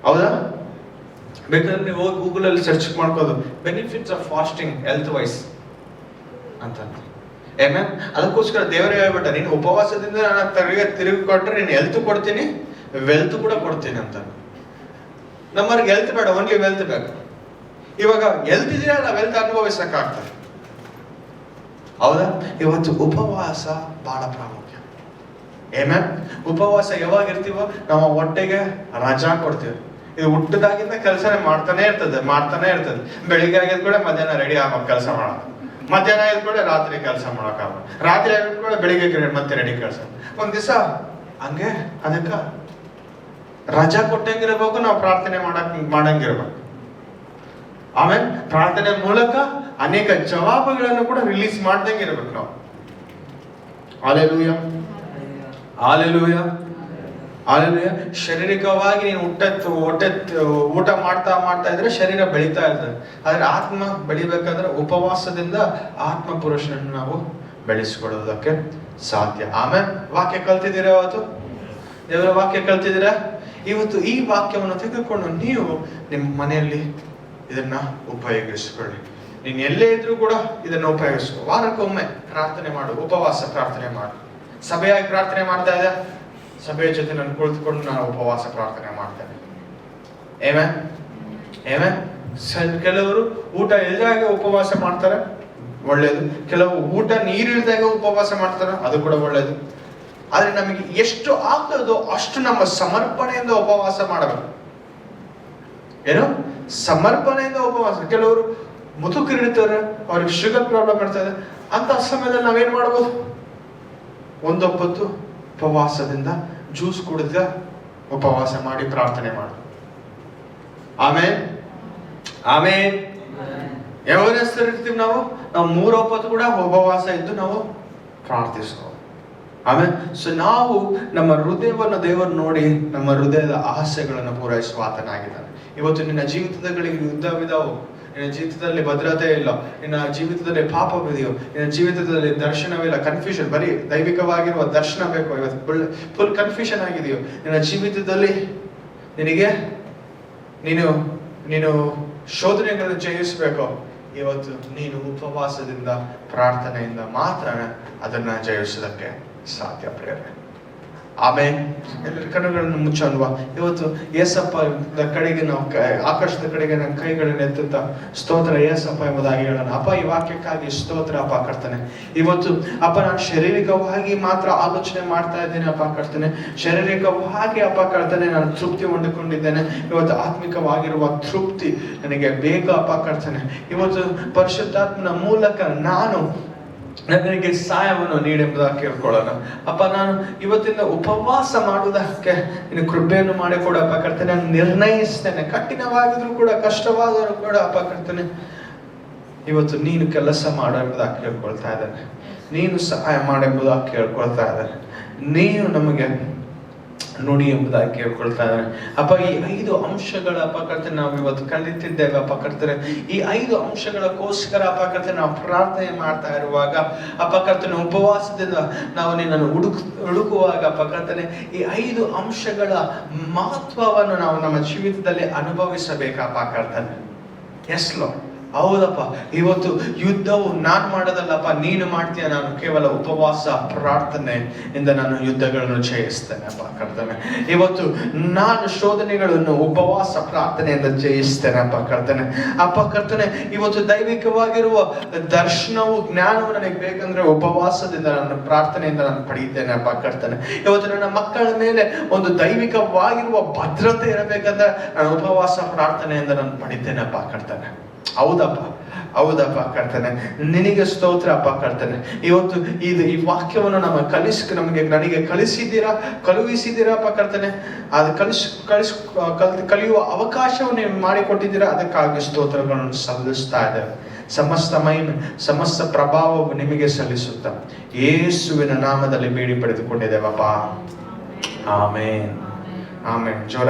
ಹೌದಾ? ಬೇಕಾದ್ರೆ ನೀವು ಹೋಗಿ ಗೂಗಲ್ ಅಲ್ಲಿ ಸರ್ಚ್ ಮಾಡ್ಕೋದು benefits of fasting health wise. ಅಂತ. ಆಮೆನ್. ಅದಕ್ಕೋಸ್ಕರ ದೇವರೇ ಹೇಳ್ಬಿಟ್ಟ, ನೀನು ಉಪವಾಸದಿಂದ ನಾನು ತಿರುಗಿ ಕೊಟ್ರೆ ನೀನು ಹೆಲ್ತ್ ಕೊಡ್ತೀನಿ, ವೆಲ್ತ್ ಕೂಡ ಕೊಡ್ತೀನಿ ಅಂತ. ನಮ್ಮವ್ರಿಗೆ ಹೆಲ್ತ್ ಬೇಡ, ಓನ್ಲಿ ವೆಲ್ತ್ ಬೇಕು. ಇವಾಗ ಹೆಲ್ತ್ ಇದೆಯಾ, ನಾವು ವೆಲ್ತ್ ಅನುಭವಿಸಕ್ಕಾಗ್ತದೆ. ಹೌದಾ? ಇವತ್ತು ಉಪವಾಸ ಬಹಳ ಪ್ರಾಮುಖ್ಯ. ಆಮೆನ್. ಉಪವಾಸ ಯಾವಾಗ ಇರ್ತೀವೋ ನಾವು ಹೊಟ್ಟೆಗೆ ರಜಾ ಕೊಡ್ತೀವಿ. ಇದು ಹುಟ್ಟದಾಗಿಂದ ಕೆಲಸನೇ ಮಾಡ್ತಾನೆ ಇರ್ತದೆ. ಬೆಳಿಗ್ಗೆ ಆಗಿದ್ ಕೂಡ ಮಧ್ಯಾಹ್ನ ರೆಡಿ ಆಗೋದು ಕೆಲಸ ಮಾಡೋದು, ಮಧ್ಯಾಹ್ನ ಆಗಿದ್ ಕೂಡ ರಾತ್ರಿ ಕೆಲಸ ಮಾಡೋಕ್ಕಾಗೋದು, ರಾತ್ರಿ ಆಗಿದ್ ಕೂಡ ಬೆಳಿಗ್ಗೆ ಮತ್ತೆ ರೆಡಿ ಕೆಲಸ. ಒಂದ್ ದಿವಸ ಹಂಗೆ ಅದಕ್ಕ ರಜಾ ಕೊಟ್ಟಂಗಿರ್ಬೇಕು, ನಾವು ಪ್ರಾರ್ಥನೆ ಮಾಡಂಗಿರ್ಬೇಕು. ಆಮೇಲೆ ಪ್ರಾರ್ಥನೆ ಮೂಲಕ ಅನೇಕ ಜವಾಬುಗಳನ್ನು ಕೂಡ ರಿಲೀಸ್ ಮಾಡ್ದಂಗೆ ಇರ್ಬೇಕು ನಾವು. Hallelujah, hallelujah, hallelujah. ಶಾರೀರಿಕವಾಗಿ ನೀನು ಊಟ ಮಾಡ್ತಾ ಇದ್ರೆ ಶರೀರ ಬೆಳೀತಾ ಇರ್ತದೆ. ಆದ್ರೆ ಆತ್ಮ ಬೆಳಿಬೇಕಾದ್ರೆ ಉಪವಾಸದಿಂದ ಆತ್ಮ ಪುರುಷನನ್ನು ನಾವು ಬೆಳೆಸಿಕೊಳ್ಳೋದಕ್ಕೆ ಸಾಧ್ಯ. ಆಮೇಲೆ ವಾಕ್ಯ ಕಲ್ತಿದ್ದೀರಾ? ಇವತ್ತು ದೇವರ ವಾಕ್ಯ ಕಲ್ತಿದ್ದೀರಾ? ಇವತ್ತು ಈ ವಾಕ್ಯವನ್ನು ತೆಗೆದುಕೊಂಡು ನೀವು ನಿಮ್ಮ ಮನೆಯಲ್ಲಿ ಇದನ್ನ ಉಪಯೋಗಿಸಿಕೊಳ್ಳಿ. ನೀನು ಎಲ್ಲೇ ಇದ್ರೂ ಕೂಡ ಇದನ್ನ ಉಪಯೋಗಿಸ್ಕೊ. ವಾರಕ್ಕೊಮ್ಮೆ ಪ್ರಾರ್ಥನೆ ಮಾಡು, ಉಪವಾಸ ಪ್ರಾರ್ಥನೆ ಮಾಡು. ಸಭೆಯಾಗಿ ಪ್ರಾರ್ಥನೆ ಮಾಡ್ತಾ ಇದ್ದ, ಸಭೆಯ ಜೊತೆ ನಾನು ಕುಳಿತುಕೊಂಡು ನಾನು ಉಪವಾಸ ಪ್ರಾರ್ಥನೆ ಮಾಡ್ತೇನೆ. ಕೆಲವರು ಊಟ ಇಲ್ದಾಗ ಉಪವಾಸ ಮಾಡ್ತಾರೆ, ಒಳ್ಳೇದು. ಕೆಲವು ಊಟ ನೀರಿಲ್ದಾಗ ಉಪವಾಸ ಮಾಡ್ತಾರೆ, ಅದು ಕೂಡ ಒಳ್ಳೇದು. ಆದ್ರೆ ನಮಗೆ ಎಷ್ಟು ಆಗ್ತದೋ ಅಷ್ಟು ನಮ್ಮ ಸಮರ್ಪಣೆಯಿಂದ ಉಪವಾಸ ಮಾಡಬೇಕು. ಏನು? ಸಮರ್ಪಣೆಯಿಂದ ಉಪವಾಸ. ಕೆಲವರು ಮುತುಕರಿಡ್ತಾರೆ, ಅವ್ರಿಗೆ ಶುಗರ್ ಪ್ರಾಬ್ಲಮ್ ಇರ್ತದೆ. ಅಂತ ಸಮಯದಲ್ಲಿ ನಾವೇನ್ ಮಾಡ್ಬೋದು? ಒಂದೊಪ್ಪತ್ತು ಉಪವಾಸದಿಂದ ಜ್ಯೂಸ್ ಕುಡಿದ ಉಪವಾಸ ಮಾಡಿ ಪ್ರಾರ್ಥನೆ ಮಾಡು. ಆಮೇನ್. ಯಾವನಿರ್ತೀವಿ ನಾವು 3 ಹೊತ್ತು ಕೂಡ ಉಪವಾಸ ಇದ್ದು ನಾವು ಪ್ರಾರ್ಥಿಸೋ. ಆಮೇಲೆ ನಾವು ನಮ್ಮ ಹೃದಯವನ್ನು ದೇವರು ನೋಡಿ ನಮ್ಮ ಹೃದಯದ ಆಸೆಗಳನ್ನು ಪೂರೈಸುವ ಆತನಾಗಿದ್ದಾನೆ. ಇವತ್ತು ನಿನ್ನ ಜೀವಿತದಲ್ಲಿ ಯುದ್ಧವಿದಾವು, ನಿನ್ನ ಜೀವಿತದಲ್ಲಿ ಭದ್ರತೆ ಇಲ್ಲ, ನಿನ್ನ ಜೀವಿತದಲ್ಲಿ ಪಾಪವಿದೆಯೋ, ನಿನ್ನ ಜೀವಿತದಲ್ಲಿ ದರ್ಶನವಿಲ್ಲ, ಕನ್ಫ್ಯೂಷನ್, ಬರೀ ದೈವಿಕವಾಗಿರುವ ದರ್ಶನ ಬೇಕು, ಇವತ್ತು ಫುಲ್ ಕನ್ಫ್ಯೂಷನ್ ಆಗಿದೆಯೋ ನಿನ್ನ ಜೀವಿತದಲ್ಲಿ, ನೀನು ಶೋಧನೆಗಳನ್ನು ಜಯಿಸಬೇಕು. ಇವತ್ತು ನೀನು ಉಪವಾಸದಿಂದ ಪ್ರಾರ್ಥನೆಯಿಂದ ಮಾತ್ರ ಅದನ್ನ ಜಯಿಸೋದಕ್ಕೆ ಸಾಧ್ಯ. ಪ್ರೇರೆ ಆಮೇಲೆ ಎಲ್ಲರ ಕಣ್ಣುಗಳನ್ನು ಮುಚ್ಚಲ್ವಾ? ಇವತ್ತು ಏಸಪ್ಪ ಕಡೆಗೆ ನಾವು ಆಕಾಶದ ಕಡೆಗೆ ನನ್ನ ಕೈಗಳನ್ನು ಎತ್ತುತ್ತ ಸ್ತೋತ್ರ ಏಸಪ್ಪ ಎಂಬುದಾಗಿ ಹೇಳೋಣ. ಅಪ್ಪ, ಈ ವಾಕ್ಯಕ್ಕಾಗಿ ಸ್ತೋತ್ರ ಅಪ್ಪ ಕರ್ತನೆ. ಇವತ್ತು ಅಪ್ಪ ನಾನು ಶಾರೀರಿಕವಾಗಿ ಮಾತ್ರ ಆಲೋಚನೆ ಮಾಡ್ತಾ ಇದ್ದೇನೆ ಅಪ್ಪ ಕರ್ತನೆ. ಶಾರೀರಿಕವಾಗಿ ಅಪ್ಪ ಕರ್ತನೆ ನಾನು ತೃಪ್ತಿ ಹೊಂದಿಕೊಂಡಿದ್ದೇನೆ. ಇವತ್ತು ಆತ್ಮಿಕವಾಗಿರುವ ತೃಪ್ತಿ ನನಗೆ ಬೇಕು ಅಪ್ಪ ಕರ್ತನೆ. ಇವತ್ತು ಪರಿಶುದ್ಧಾತ್ಮನ ಮೂಲಕ ನನಗೆ ಸಹಾಯವನ್ನು ನೀಡೆಂಬುದಾಗಿ ಕೇಳ್ಕೊಳ್ಳೋಣ. ಅಪ್ಪ, ನಾನು ಇವತ್ತಿಂದ ಉಪವಾಸ ಮಾಡುವುದಕ್ಕೆ ನೀನು ಕೃಪೆಯನ್ನು ಮಾಡಿಕೊಡಪ್ಪ ಕರ್ತನೆ. ನಾನು ನಿರ್ಣಯಿಸ್ತೇನೆ, ಕಠಿಣವಾಗಿದ್ರು ಕೂಡ, ಕಷ್ಟವಾದರೂ ಕೂಡ ಅಪ್ಪ ಕರ್ತನೆ, ಇವತ್ತು ನೀನು ಕೆಲಸ ಮಾಡು ಎಂಬುದಾಗಿ ಕೇಳ್ಕೊಳ್ತಾ ಇದ್ದಾನೆ. ನೀನು ಸಹಾಯ ಮಾಡೆಂಬುದಾಗಿ ಕೇಳ್ಕೊಳ್ತಾ ಇದ್ದಾನೆ. ನೀನು ನಮಗೆ ನುಡಿ ಎಂಬುದಾಗಿ ಕೇಳ್ಕೊಳ್ತಾ ಇದ್ದಾನೆ. ಅಪ್ಪ, ಈ 5 ಅಂಶಗಳ ಅಪ್ಪ ಕರ್ತನೆ ನಾವು ಇವತ್ತು ಕಲಿತಿದ್ದೇವೆ ಅಪ್ಪ ಕರ್ತನೆ. ಈ 5 ಅಂಶಗಳಕ್ಕೋಸ್ಕರ ಅಪ್ಪ ಕರ್ತನೆ ನಾವು ಪ್ರಾರ್ಥನೆ ಮಾಡ್ತಾ ಇರುವಾಗ ಅಪ್ಪ ಕರ್ತನೆ, ಉಪವಾಸದಿಂದ ನಾವು ನಿನ್ನನ್ನು ಹುಡುಕುವಾಗ ಅಪ್ಪ ಕರ್ತನೆ, ಈ 5 ಅಂಶಗಳ ಮಹತ್ವವನ್ನು ನಾವು ನಮ್ಮ ಜೀವಿತದಲ್ಲಿ ಅನುಭವಿಸಬೇಕಪ್ಪ ಕರ್ತನೆ. ಎಸ್ಲೋ ಹೌದಪ್ಪ, ಇವತ್ತು ಯುದ್ಧವು ನಾನು ಮಾಡೋದಲ್ಲಪ್ಪ, ನೀನು ಮಾಡ್ತೀಯ. ನಾನು ಕೇವಲ ಉಪವಾಸ ಪ್ರಾರ್ಥನೆಯಿಂದ ನಾನು ಯುದ್ಧಗಳನ್ನು ಜಯಿಸ್ತೇನೆ ಅಪ್ಪ ಕರ್ತನೆ. ಇವತ್ತು ನಾನು ಶೋಧನೆಗಳನ್ನು ಉಪವಾಸ ಪ್ರಾರ್ಥನೆಯಿಂದ ಜಯಿಸ್ತೇನೆ ಅಪ್ಪ ಕರ್ತನೆ. ಅಪ್ಪ ಕರ್ತನೆ, ಇವತ್ತು ದೈವಿಕವಾಗಿರುವ ದರ್ಶನವು ಜ್ಞಾನವು ನನಗೆ ಬೇಕಂದ್ರೆ ಉಪವಾಸದಿಂದ ನಾನು ಪ್ರಾರ್ಥನೆಯಿಂದ ನಾನು ಪಡೆಯುತ್ತೇನೆ ಅಪ್ಪ ಕರ್ತನೆ. ಇವತ್ತು ನನ್ನ ಮಕ್ಕಳ ಮೇಲೆ ಒಂದು ದೈವಿಕವಾಗಿರುವ ಭದ್ರತೆ ಇರಬೇಕಂದ್ರೆ ನಾನು ಉಪವಾಸ ಪ್ರಾರ್ಥನೆಯಿಂದ ನಾನು ಪಡಿತೇನೆ ಅಪ್ಪ ಕರ್ತನೆ. ಹೌದಪ್ಪ ಕರ್ತನೆ, ನಿನಗೆ ಸ್ತೋತ್ರ ಅಪ್ಪ ಕರ್ತನೆ. ಇವತ್ತು ಈ ವಾಕ್ಯವನ್ನು ನನಗೆ ಕಳುಹಿಸಿದ್ದೀರಾ ಅಪ್ಪ ಕರ್ತನೆ. ಅದು ಕಲಿಯುವ ಅವಕಾಶವನ್ನು ನೀವು ಮಾಡಿಕೊಟ್ಟಿದ್ದೀರಾ. ಅದಕ್ಕಾಗಿ ಸ್ತೋತ್ರಗಳನ್ನು ಸಲ್ಲಿಸ್ತಾ ಇದ್ದೇವೆ. ಸಮಸ್ತ ಮಹಿಮೆ, ಸಮಸ್ತ ಪ್ರಭಾವವು ನಿಮಗೆ ಸಲ್ಲಿಸುತ್ತ ಯೇಸುವಿನ ನಾಮದಲ್ಲಿ ಬೇಡಿ ಪಡೆದುಕೊಂಡಿದ್ದೇವಪ್ಪ. ಆಮೇನ್. ಜೋರ